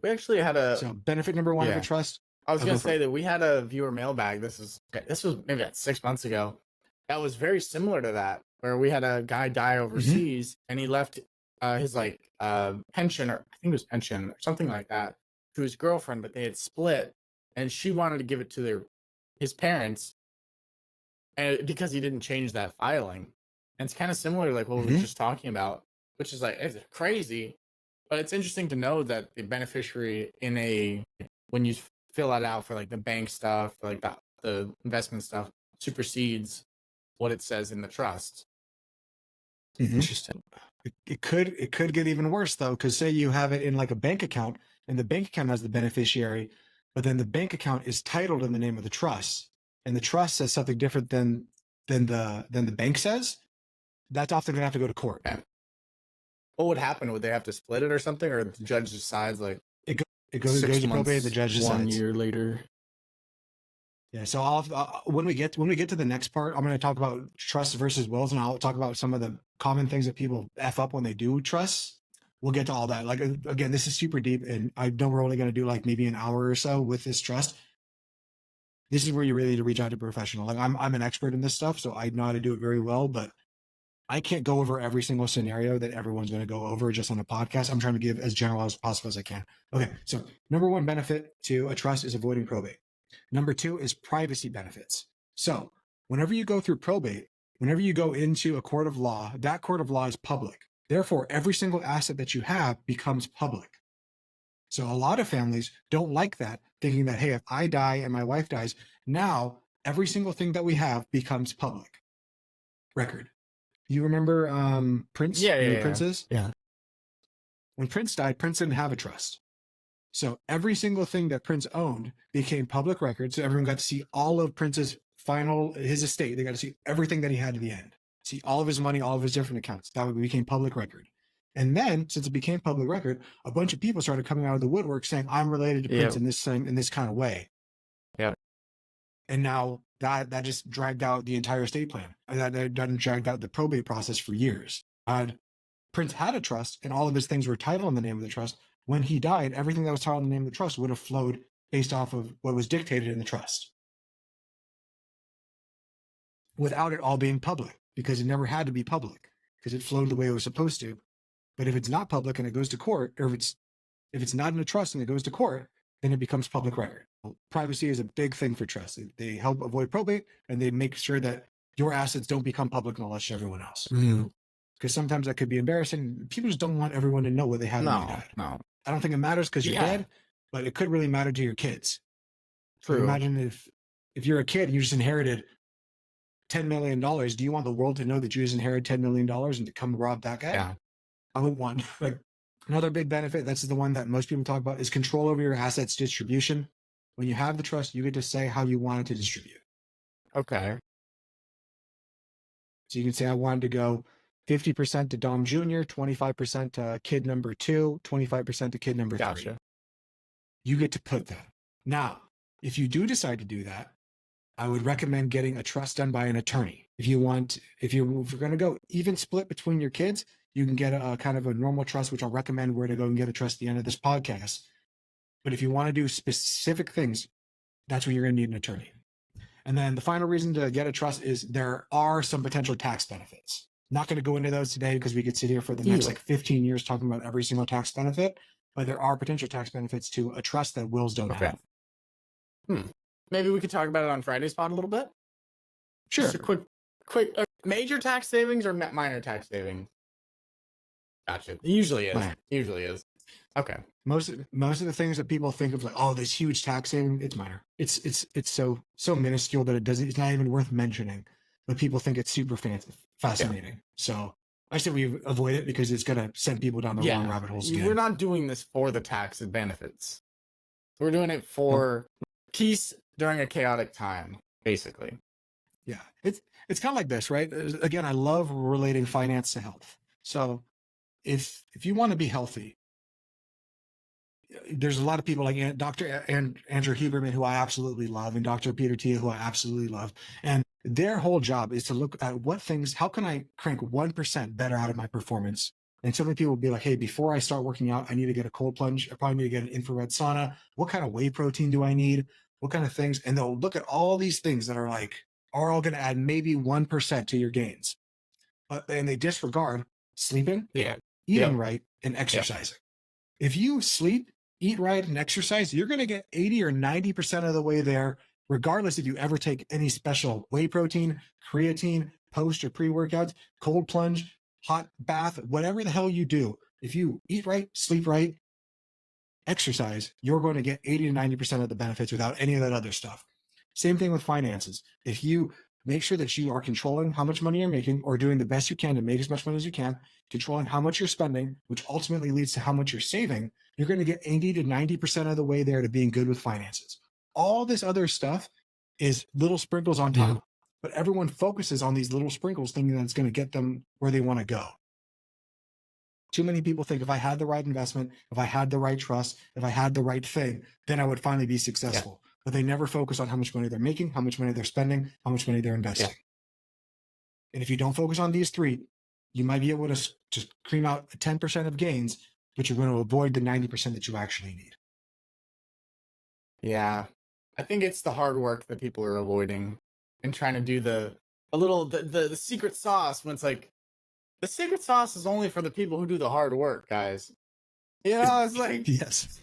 We actually had So benefit number one of a trust. I was going to say that we had a viewer mailbag. This was maybe 6 months ago. That was very similar to that, where we had a guy die overseas and he left his pension, or I think it was pension or something like that, to his girlfriend, but they had split, and she wanted to give it to his parents, and because he didn't change that filing. And it's kind of similar to like what we were just talking about, which is like, it's crazy, but it's interesting to know that the beneficiary when you fill that out for like the bank stuff, like the investment stuff, supersedes what it says in the trust. Interesting. It could get even worse though, because say you have it in like a bank account, and the bank account has the beneficiary, but then the bank account is titled in the name of the trust, and the trust says something different than the bank says. That's often gonna have to go to court. Yeah. What would happen? Would they have to split it or something, or the judge decides like it goes to probate? The judge decides 1 year later. Yeah. So when we get to the next part, I'm going to talk about trust versus wills, and I'll talk about some of the common things that people F up when they do trusts. We'll get to all that. Like, again, this is super deep, and I know we're only going to do like maybe an hour or so with this trust. This is where you really need to reach out to a professional. Like I'm an expert in this stuff, so I know how to do it very well, but I can't go over every single scenario that everyone's going to go over just on a podcast. I'm trying to give as general as possible as I can. Okay. So number one benefit to a trust is avoiding probate. Number two is privacy benefits. So whenever you go through probate, whenever you go into a court of law, that court of law is public. Therefore, every single asset that you have becomes public. So a lot of families don't like that, thinking that, hey, if I die and my wife dies, now every single thing that we have becomes public record. You remember Prince? Yeah. Princes? Yeah. When Prince died, Prince didn't have a trust. So every single thing that Prince owned became public record. So everyone got to see all of Prince's his estate. They got to see everything that he had to the end. See all of his money, all of his different accounts. That became public record. And then, since it became public record, a bunch of people started coming out of the woodwork saying, I'm related to Prince in this kind of way. Yeah. And now that just dragged out the entire estate plan. And that done dragged out the probate process for years. Prince had a trust, and all of his things were titled in the name of the trust. When he died, everything that was titled in the name of the trust would have flowed based off of what was dictated in the trust, without it all being public, because it never had to be public, because it flowed the way it was supposed to. But if it's not public and it goes to court, or if it's not in a trust and it goes to court, then it becomes public record. Privacy is a big thing for trust. They help avoid probate, and they make sure that your assets don't become public knowledge to everyone else. Because sometimes that could be embarrassing. People just don't want everyone to know what they had when they died. No. I don't think it matters because you're dead, but it could really matter to your kids. True. So imagine if you're a kid and you just inherited $10 million, do you want the world to know that you just inherited $10 million and to come rob that guy? Yeah. I would want, like, another big benefit, that's the one that most people talk about, is control over your assets distribution. When you have the trust, you get to say how you want it to distribute. Okay. So you can say, I wanted to go 50% to Dom Jr., 25% to kid number 2, 25% to kid number 3. Gotcha. You get to put that. Now, if you do decide to do that, I would recommend getting a trust done by an attorney. If you're going to go even split between your kids, you can get a kind of a normal trust, which I'll recommend where to go and get a trust at the end of this podcast. But if you want to do specific things, that's when you're going to need an attorney. And then the final reason to get a trust is there are some potential tax benefits. Not going to go into those today because we could sit here for the next 15 years talking about every single tax benefit, but there are potential tax benefits to a trust that wills don't have. Maybe we could talk about it on Friday's pod a little bit. Sure. Just a quick major tax savings or minor tax savings? Gotcha. It usually is. Minor. Usually is. Okay. Most of the things that people think of, like, oh, this huge tax saving, it's minor. It's so minuscule that it's not even worth mentioning. But people think it's super fascinating. Yeah. So I say we avoid it because it's gonna send people down the wrong rabbit holes again. We're not doing this for the tax benefits. We're doing it for peace during a chaotic time, basically. Yeah. It's kind of like this, right? Again, I love relating finance to health. So if you want to be healthy, there's a lot of people like Dr. Andrew Huberman, who I absolutely love, and Dr. Peter Tia, who I absolutely love. And their whole job is to look at how can I crank 1% better out of my performance? And so many people will be like, hey, before I start working out, I need to get a cold plunge. I probably need to get an infrared sauna. What kind of whey protein do I need? What kind of things? And they'll look at all these things that are all going to add maybe 1% to your gains. And they disregard sleeping, eating right, and exercising. If you sleep, eat right, and exercise, you're going to get 80 or 90% of the way there, regardless if you ever take any special whey protein, creatine, post or pre-workouts, cold plunge, hot bath, whatever the hell you do. If you eat right, sleep right, exercise, you're going to get 80 to 90% of the benefits without any of that other stuff. Same thing with finances. If you make sure that you are controlling how much money you're making or doing the best you can to make as much money as you can, controlling how much you're spending, which ultimately leads to how much you're saving, you're going to get 80 to 90% of the way there to being good with finances. All this other stuff is little sprinkles on top, but everyone focuses on these little sprinkles thinking that it's going to get them where they want to go. Too many people think if I had the right investment, if I had the right trust, if I had the right thing, then I would finally be successful. Yeah. But they never focus on how much money they're making, how much money they're spending, how much money they're investing. Yeah. And if you don't focus on these three, you might be able to just cream out 10% of gains, but you're going to avoid the 90% that you actually need. Yeah. I think it's the hard work that people are avoiding and trying to do the secret sauce when it's like, the secret sauce is only for the people who do the hard work, guys. You know, it's like, yes,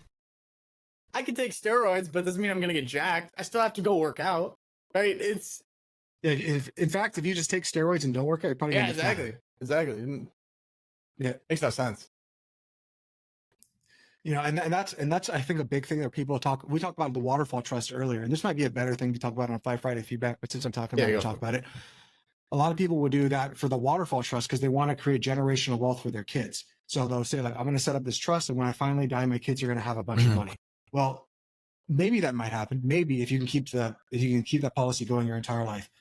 I can take steroids, but doesn't mean I'm going to get jacked. I still have to go work out, right? In fact, if you just take steroids and don't work out, you're probably going to get fat. Exactly. Yeah. Makes no sense. You know, and that's I think a big thing that we talked about the Waterfall Trust earlier, and this might be a better thing to talk about on Five Friday feedback, but since I'm talking about it, we'll talk about it. A lot of people will do that for the Waterfall Trust because they want to create generational wealth for their kids. So they'll say, like, I'm going to set up this trust, and when I finally die, my kids are going to have a bunch of money. Well, maybe that might happen. Maybe if you can keep that policy going your entire life.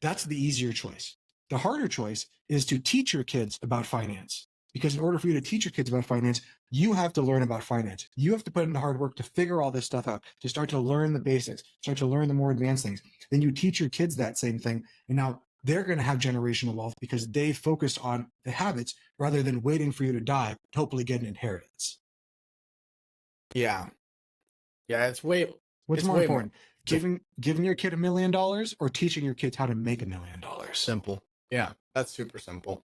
That's the easier choice. The harder choice is to teach your kids about finance. Because in order for you to teach your kids about finance, you have to learn about finance. You have to put in the hard work to figure all this stuff out, to start to learn the basics, start to learn the more advanced things. Then you teach your kids that same thing. And now they're going to have generational wealth because they focused on the habits rather than waiting for you to die to hopefully get an inheritance. Yeah. It's What's it's more way important, giving your kid $1 million or teaching your kids how to make $1 million? Simple. Yeah, that's super simple.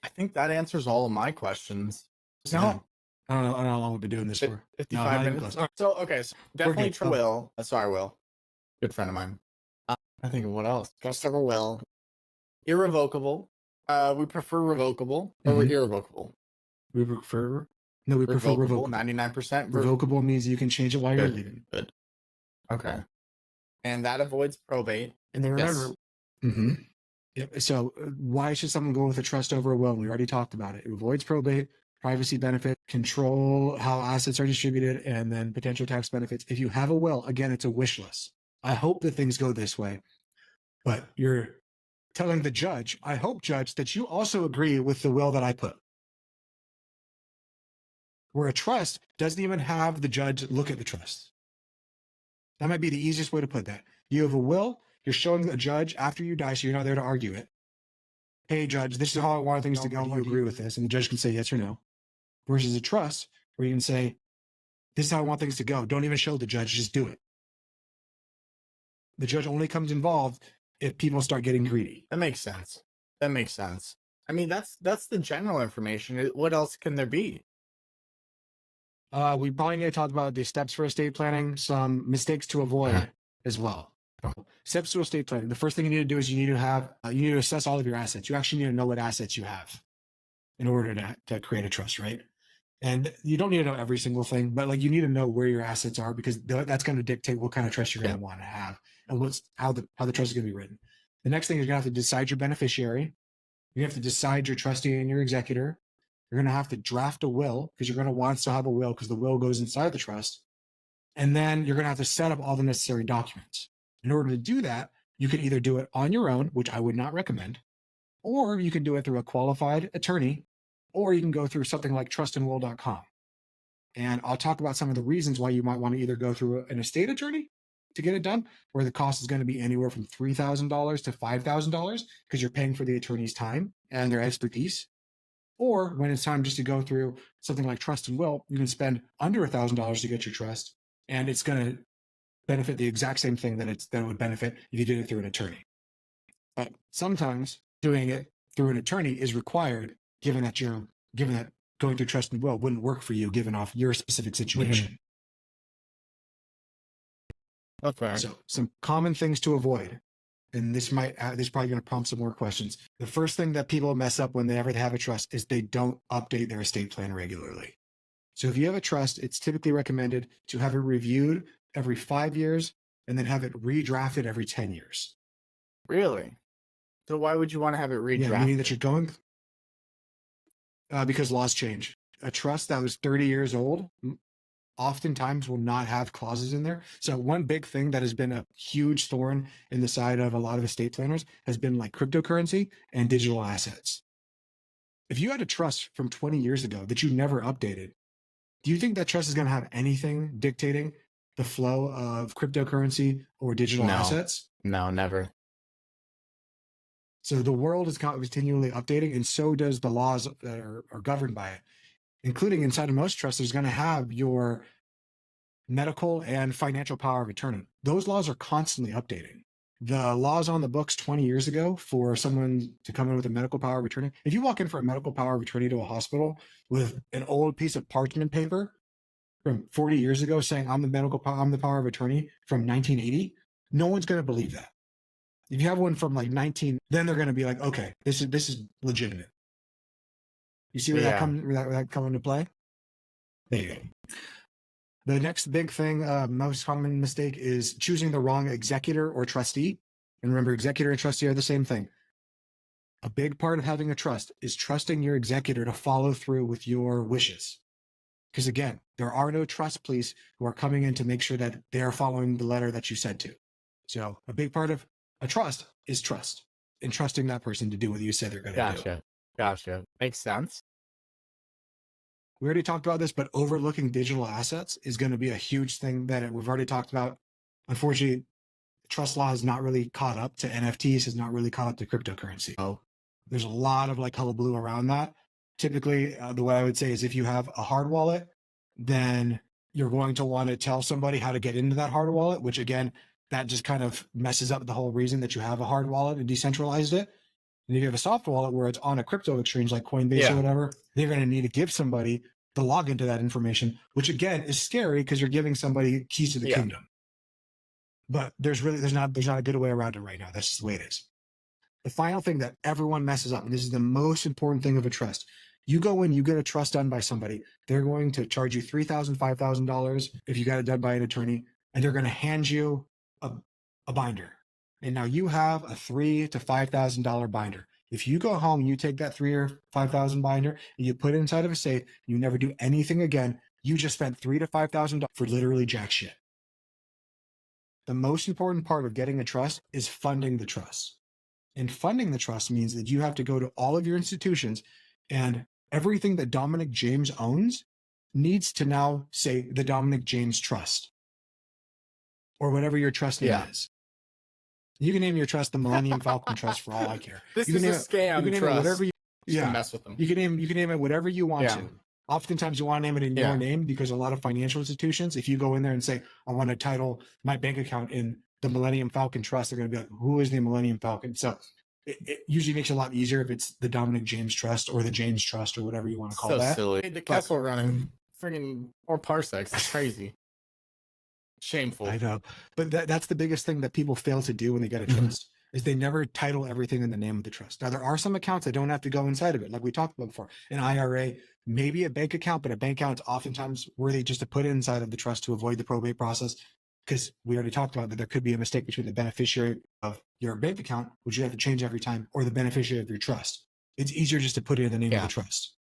I think that answers all of my questions. No, I don't know how long we've been doing this for. 55 minutes. So, okay, so definitely Will. Sorry, Will. Good friend of mine. I think of what else? Trust of a will. Irrevocable. We prefer revocable or irrevocable. We prefer revocable. 99%. Revocable means you can change it while you're leaving. Good. Okay. And that avoids probate. And then remember, Yep. So why should someone go with a trust over a will? We already talked about it. It avoids probate, privacy benefit, control how assets are distributed, and then potential tax benefits. If you have a will, again, it's a wish list. I hope that things go this way, but you're telling the judge, I hope, judge, that you also agree with the will that I put. Where a trust doesn't even have the judge look at the trust. That might be the easiest way to put that. You have a will. You're showing the judge after you die, so you're not there to argue it. Hey, judge, this is how I want things to go. Do you agree with this? And the judge can say yes or no. Versus a trust, where you can say, this is how I want things to go. Don't even show the judge, just do it. The judge only comes involved if people start getting greedy. That makes sense. I mean, that's the general information. What else can there be? We probably need to talk about the steps for estate planning, some mistakes to avoid as well. Steps to estate planning. The first thing you need to do is you need to assess all of your assets. You actually need to know what assets you have in order to create a trust, right? And you don't need to know every single thing, but like you need to know where your assets are because that's going to dictate what kind of trust you're going to want to have and how the trust is going to be written. The next thing is you're going to have to decide your beneficiary. You have to decide your trustee and your executor. You're going to have to draft a will because you're going to want to have a will because the will goes inside the trust. And then you're going to have to set up all the necessary documents. In order to do that, you can either do it on your own, which I would not recommend, or you can do it through a qualified attorney, or you can go through something like trustandwill.com. And I'll talk about some of the reasons why you might want to either go through an estate attorney to get it done, where the cost is going to be anywhere from $3,000 to $5,000 because you're paying for the attorney's time and their expertise. Or when it's time just to go through something like trust and will, you can spend under $1,000 to get your trust, and it's going to benefit the exact same thing that it would benefit if you did it through an attorney. But sometimes doing it through an attorney is required, given that going through trust and will wouldn't work for you, given off your specific situation. Okay. So some common things to avoid, and this is probably going to prompt some more questions. The first thing that people mess up when they ever have a trust is they don't update their estate plan regularly. So if you have a trust, it's typically recommended to have it reviewed every 5 years and then have it redrafted every 10 years. Really? So why would you want to have it redrafted? Yeah, meaning that you're going because laws change. A trust that was 30 years old oftentimes will not have clauses in there. So one big thing that has been a huge thorn in the side of a lot of estate planners has been like cryptocurrency and digital assets. If you had a trust from 20 years ago that you never updated, do you think that trust is going to have anything dictating the flow of cryptocurrency or digital assets? No, never. So the world is continually updating, and so does the laws that are governed by it, including inside of most trusts, there's going to have your medical and financial power of attorney. Those laws are constantly updating. The laws on the books 20 years ago for someone to come in with a medical power of attorney, if you walk in for a medical power of attorney to a hospital with an old piece of parchment paper from 40 years ago saying I'm the power of attorney from 1980, no one's going to believe that. If you have one from like 19, then they're going to be like, okay, this is legitimate. You see where that come into play? There you go. The next big thing, most common mistake is choosing the wrong executor or trustee. And remember, executor and trustee are the same thing. A big part of having a trust is trusting your executor to follow through with your wishes. Because again, there are no trust police who are coming in to make sure that they are following the letter that you said to. So a big part of a trust is trust and trusting that person to do what you said they're going to do. Gotcha. Makes sense. We already talked about this, but overlooking digital assets is going to be a huge thing that we've already talked about. Unfortunately, trust law has not really caught up to NFTs, has not really caught up to cryptocurrency. Oh, There's a lot of like hullabaloo around that. Typically, the way I would say is if you have a hard wallet, then you're going to want to tell somebody how to get into that hard wallet, which again, that just kind of messes up the whole reason that you have a hard wallet and decentralized it. And if you have a soft wallet where it's on a crypto exchange like Coinbase or whatever, they're going to need to give somebody the login to that information, which again is scary because you're giving somebody keys to the kingdom. But there's not a good way around it right now. That's just the way it is. The final thing that everyone messes up, and this is the most important thing of a trust. You go in, you get a trust done by somebody. They're going to charge you $3,000, $5,000 if you got it done by an attorney, and they're going to hand you a binder. And now you have a $3,000 to $5,000 binder. If you go home, you take that $3,000 or $5,000 binder and you put it inside of a safe, you never do anything again. You just spent $3,000 to $5,000 for literally jack shit. The most important part of getting a trust is funding the trust. And funding the trust means that you have to go to all of your institutions, and everything that Dominic James owns needs to now say the Dominic James Trust or whatever your trust name is. You can name your trust the Millennium Falcon Trust for all I care. This you is can a name scam you can name trust. it whatever you Mess with them. You can name it whatever you want to. Oftentimes you want to name it in your name because a lot of financial institutions, if you go in there and say, I want to title my bank account in the Millennium Falcon Trust, they're going to be like, who is the Millennium Falcon? So it usually makes it a lot easier if it's the Dominic James Trust or the James Trust or whatever you want to call that. Silly. The Kessel running friggin' 4 parsecs. It's crazy. Shameful. I know. But that's the biggest thing that people fail to do when they get a trust is they never title everything in the name of the trust. Now, there are some accounts that don't have to go inside of it. Like we talked about before, an IRA, maybe a bank account, but a bank account is oftentimes worthy just to put it inside of the trust to avoid the probate process. Because we already talked about that there could be a mistake between the beneficiary of your bank account, which you have to change every time, or the beneficiary of your trust. It's easier just to put it in the name of the trust.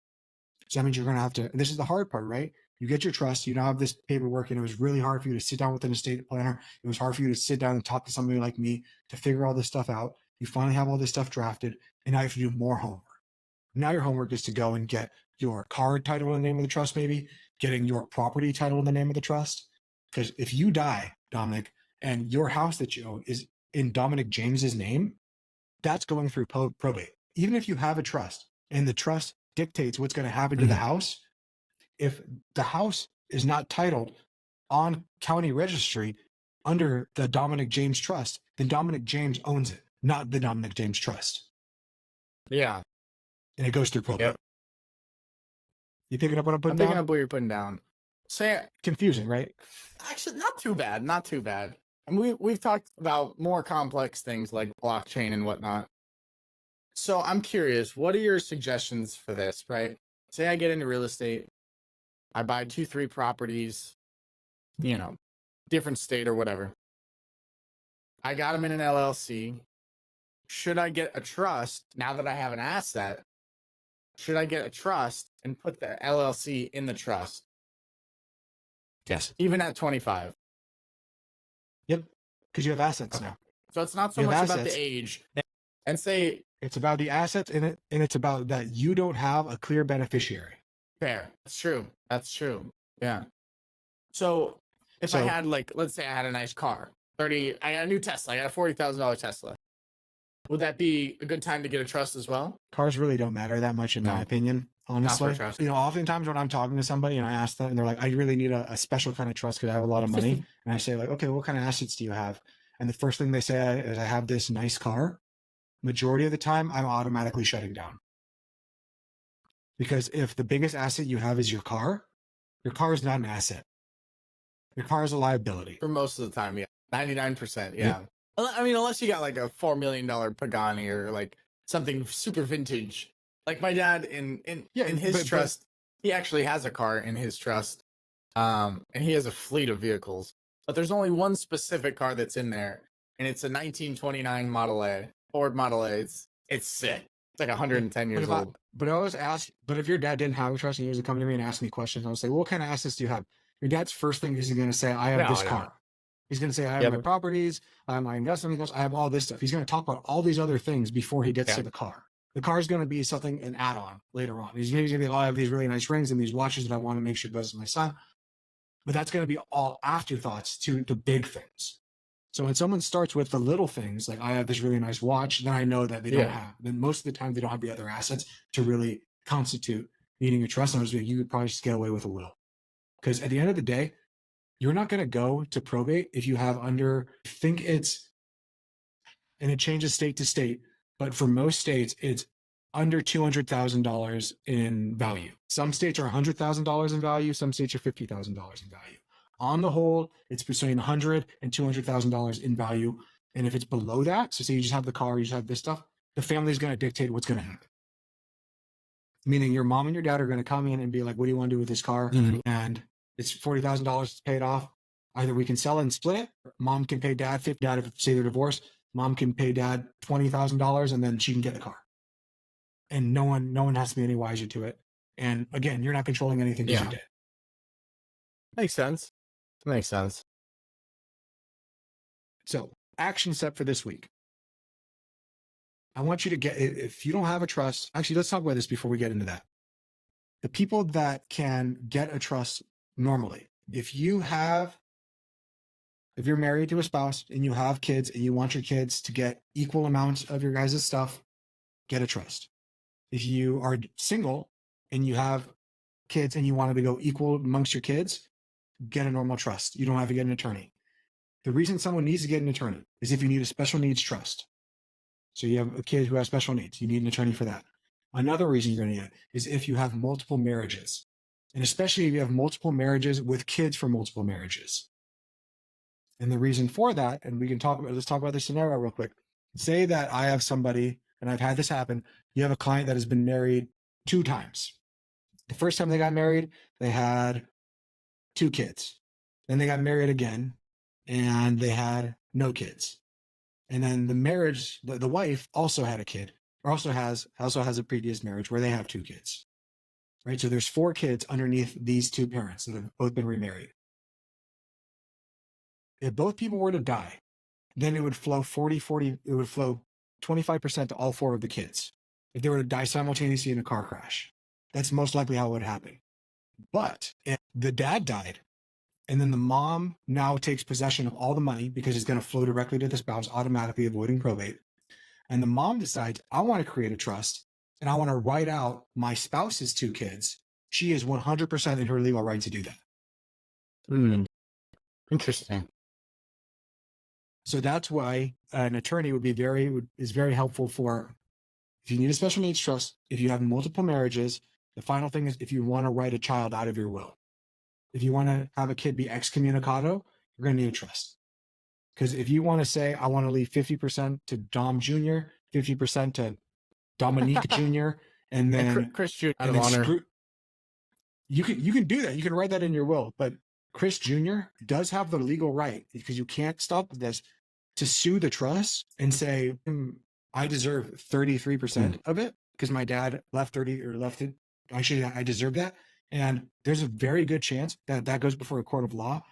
So that means you're going to have to, and this is the hard part, right? You get your trust, you now have this paperwork, and it was really hard for you to sit down with an estate planner. It was hard for you to sit down and talk to somebody like me to figure all this stuff out. You finally have all this stuff drafted, and now you have to do more homework. Now your homework is to go and get your car title in the name of the trust, maybe getting your property title in the name of the trust. Because if you die, Dominic, and your house that you own is in Dominic James's name, that's going through probate. Even if you have a trust and the trust dictates what's going to happen to the house, if the house is not titled on county registry under the Dominic James Trust, then Dominic James owns it, not the Dominic James Trust. Yeah. And it goes through probate. Yep. You picking up what I'm putting down? I'm picking up what you're putting down. So confusing, right? Actually, not too bad. Not too bad. And we've talked about more complex things like blockchain and whatnot. So I'm curious, what are your suggestions for this, right? Say I get into real estate, I buy 2-3 properties, different state or whatever. I got them in an LLC. Should I get a trust now that I have an asset? Should I get a trust and put the LLC in the trust? Yes. Even at 25. Yep. Because you have assets now. So it's not so much about the age. And say it's about the assets in it, and it's about that you don't have a clear beneficiary. Fair. That's true. That's true. Yeah. So if I had let's say I had a nice car, I got a new Tesla, I got a $40,000 Tesla. Would that be a good time to get a trust as well? Cars really don't matter that much in my opinion, honestly. Oftentimes when I'm talking to somebody and I ask them and they're like, I really need a special kind of trust because I have a lot of money. And I say like, okay, what kind of assets do you have? And the first thing they say is I have this nice car. Majority of the time, I'm automatically shutting down. Because if the biggest asset you have is your car is not an asset. Your car is a liability. For most of the time, yeah. 99%, yeah. I mean, unless you got like a $4 million Pagani or like something super vintage. Like my dad in his trust, he actually has a car in his trust. And he has a fleet of vehicles. But there's only one specific car that's in there. And it's a 1929 Model A. Ford Model A. It's sick. It's like 110 years old. But I always ask, but if your dad didn't have a trust and he was to come to me and ask me questions, I would say, well, what kind of assets do you have? Your dad's first thing is going to say, I have this car. He's going to say, I have my properties, I have my investment, I have all this stuff. He's going to talk about all these other things before he gets to the car. The car is going to be something, an add-on later on. He's going to be, oh, I have these really nice rings and these watches that I want to make sure goes to my son. But that's going to be all afterthoughts to the big things. So when someone starts with the little things, like I have this really nice watch, then I know that they don't have, then most of the time they don't have the other assets to really constitute needing a trust. And I was like, you could probably just get away with a will. Because at the end of the day, you're not going to go to probate if you have under, I think it's, and it changes state to state, but for most states, it's under $200,000 in value. Some states are $100,000 in value. Some states are $50,000 in value. On the whole, it's between $100,000 and $200,000 in value. And if it's below that, so say you just have the car, you just have this stuff, the family is going to dictate what's going to happen. Meaning your mom and your dad are going to come in and be like, what do you want to do with this car? And it's $40,000 to pay it off. Either we can sell it and split it. Mom can pay dad $50,000 if say they're divorced. Mom can pay dad $20,000 and then she can get the car. And no one has to be any wiser to it. And again, you're not controlling anything because you're dead. Makes sense. Makes sense. So, action step for this week. I want you to get, if you don't have a trust, actually, let's talk about this before we get into that. The people that can get a trust normally, if you're married to a spouse and you have kids and you want your kids to get equal amounts of your guys' stuff, get a trust. If you are single and you have kids and you want to go equal amongst your kids, get a normal trust. You don't have to get an attorney. The reason someone needs to get an attorney is if you need a special needs trust. So you have a kid who has special needs. You need an attorney for that. Another reason you're going to get is if you have multiple marriages. And especially if you have multiple marriages with kids from multiple marriages. And the reason for that, and let's talk about this scenario real quick. Say that I have somebody, and I've had this happen. You have a client that has been married 2 times. The first time they got married, they had 2 kids. Then they got married again, and they had no kids. And then the marriage, the wife also had a kid, or also has a previous marriage where they have 2 kids. Right? So there's 4 kids underneath these 2 parents that have both been remarried. If both people were to die, then it would flow 25% to all 4 of the kids. If they were to die simultaneously in a car crash, that's most likely how it would happen. But if the dad died, and then the mom now takes possession of all the money because it's going to flow directly to the spouse, automatically avoiding probate. And the mom decides, I want to create a trust and I want to write out my spouse's 2 kids. She is 100% in her legal right to do that. Interesting. So that's why an attorney is very helpful for, if you need a special needs trust, if you have multiple marriages. The final thing is if you want to write a child out of your will. If you want to have a kid be excommunicado, you're going to need a trust. Because if you want to say, I want to leave 50% to Dom Jr., 50% to Dominic Jr., and then Chris Jr. out of honor. You can do that. You can write that in your will. But Chris Jr. does have the legal right, because you can't stop this, to sue the trust and say, I deserve 33% of it because my dad left 30 or left it. I deserve that. And there's a very good chance that that goes before a court of law,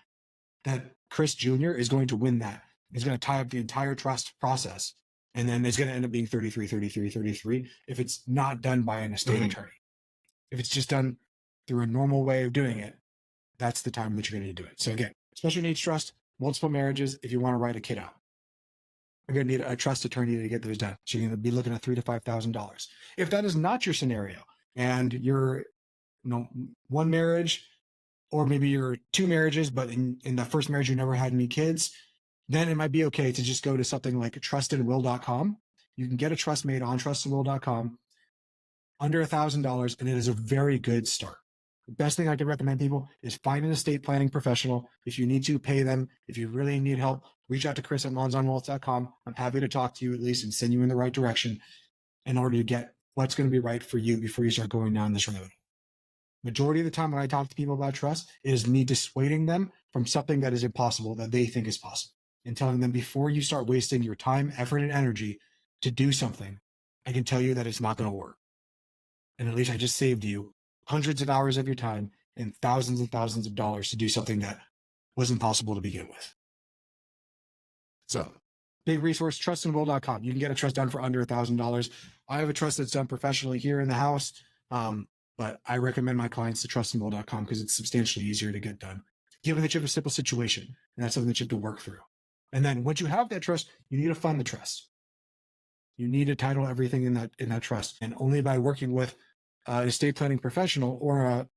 that Chris Jr. is going to win that. He's going to tie up the entire trust process. And then it's going to end up being 33 if it's not done by an estate attorney. If it's just done through a normal way of doing it, that's the time that you're going to do it. So again, special needs trust, multiple marriages, if you want to write a kid out. You're going to need a trust attorney to get those done. So you're going to be looking at $3,000 to $5,000. If that is not your scenario and you're, one marriage, or maybe you're 2 marriages, but in the first marriage you never had any kids, then it might be okay to just go to something like trustandwill.com. You can get a trust made on trustandwill.com under $1,000, and it is a very good start. The best thing I can recommend people is find an estate planning professional. If you need to, pay them. If you really need help, reach out to Chris at lawnsonwealth.com. I'm happy to talk to you at least and send you in the right direction in order to get what's going to be right for you before you start going down this road. Majority of the time when I talk to people about trust, it is me dissuading them from something that is impossible that they think is possible, and telling them before you start wasting your time, effort, and energy to do something, I can tell you that it's not going to work. And at least I just saved you hundreds of hours of your time and thousands of dollars to do something that wasn't possible to begin with. So big resource, trustandwill.com. You can get a trust done for under $1,000. I have a trust that's done professionally here in the house. But I recommend my clients to trustandwill.com because it's substantially easier to get done. Given that you have a simple situation, and that's something that you have to work through. And then once you have that trust, you need to fund the trust. You need to title everything in that trust. And only by working with an estate planning professional or a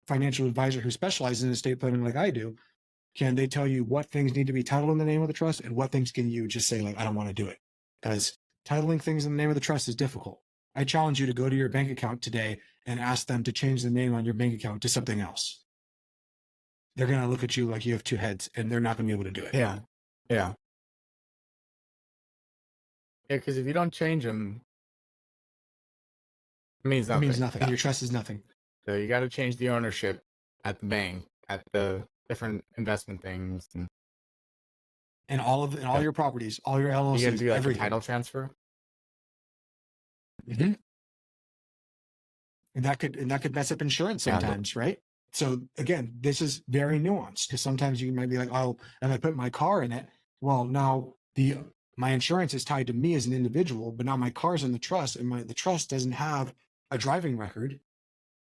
financial advisor who specializes in estate planning like I do, can they tell you what things need to be titled in the name of the trust and what things can you just say, like, I don't want to do it. Because titling things in the name of the trust is difficult. I challenge you to go to your bank account today and ask them to change the name on your bank account to something else. They're going to look at you like you have two heads and they're not going to be able to do it. Yeah. Yeah. Yeah, because if you don't change them, it means nothing. It means nothing. Yeah. Your trust is nothing. So you got to change the ownership at the bank, at the different investment things, And all your properties, all your LLCs, you got to do like everything. a title transfer. Mm-hmm. And that could mess up insurance sometimes, right? So again, this is very nuanced because sometimes you might be like, oh, if I put my car in it, well, now my insurance is tied to me as an individual, but now my car's in the trust and the trust doesn't have a driving record.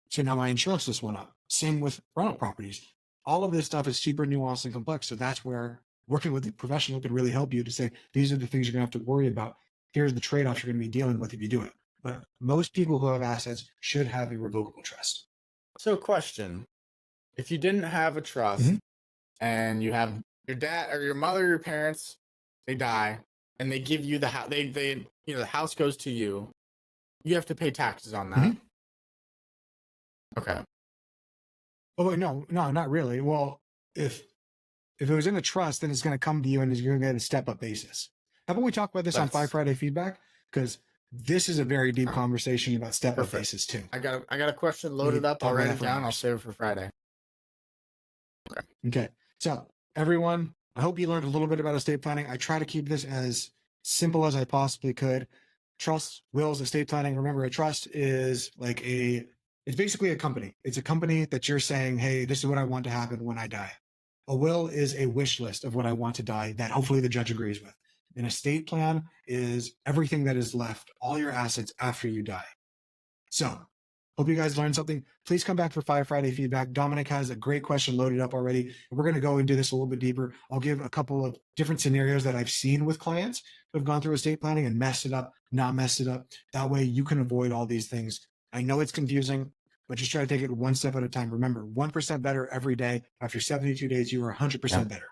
So now my insurance just went up. Same with rental properties. All of this stuff is super nuanced and complex. So that's where working with a professional can really help you to say, these are the things you're going to have to worry about. Here's the trade-offs you're going to be dealing with if you do it. But most people who have assets should have a revocable trust. So question, if you didn't have a trust and you have your dad or your mother, or your parents, they die and they give you the house, the house goes to you, you have to pay taxes on that. Okay. Oh, wait, no, not really. Well, if it was in a trust, then it's going to come to you and you're going to get a step-up basis. How about we talk about this on 5 Friday feedback? Because this is a very deep conversation about step-up basis too. I got a question loaded up. I'll write it down. I'll save it for Friday. Okay. So everyone, I hope you learned a little bit about estate planning. I try to keep this as simple as I possibly could. Trust, wills, estate planning. Remember, a trust is it's basically a company. It's a company that you're saying, hey, this is what I want to happen when I die. A will is a wish list of what I want to die that hopefully the judge agrees with. An estate plan is everything that is left, all your assets after you die. So, hope you guys learned something. Please come back for 5 Friday feedback. Dominic has a great question loaded up already. We're going to go and do this a little bit deeper. I'll give a couple of different scenarios that I've seen with clients who have gone through estate planning and messed it up, not messed it up. That way you can avoid all these things. I know it's confusing, but just try to take it one step at a time. Remember, 1% better every day. After 72 days, you are 100% better.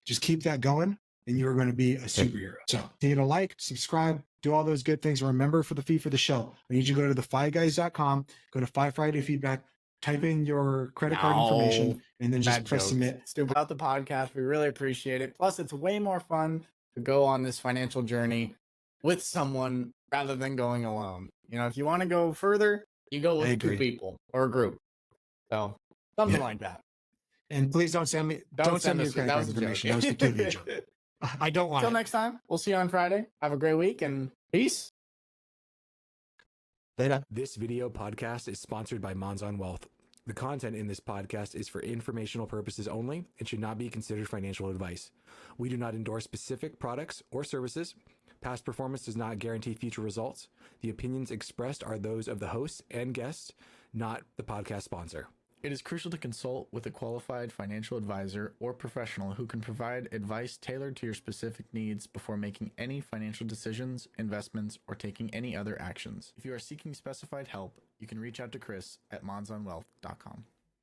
Just keep that going and you're going to be a superhero. So continue to like, subscribe, do all those good things. Remember, for the fee for the show, I need you to go to thefiguys.com, go to 5 Friday feedback, type in your credit card information, and then just press submit. Stupid about the podcast. We really appreciate it. Plus, it's way more fun to go on this financial journey with someone rather than going alone. If you want to go further, you go with 2 people or a group. So something like that. And please don't send me your credit card information. That was completely a joke. I don't want it. Until next time, we'll see you on Friday. Have a great week and peace. Later. This video podcast is sponsored by Monzon Wealth. The content in this podcast is for informational purposes only and should not be considered financial advice. We do not endorse specific products or services. Past performance does not guarantee future results. The opinions expressed are those of the hosts and guests, not the podcast sponsor. It is crucial to consult with a qualified financial advisor or professional who can provide advice tailored to your specific needs before making any financial decisions, investments, or taking any other actions. If you are seeking specified help, you can reach out to Chris at monzonwealth.com.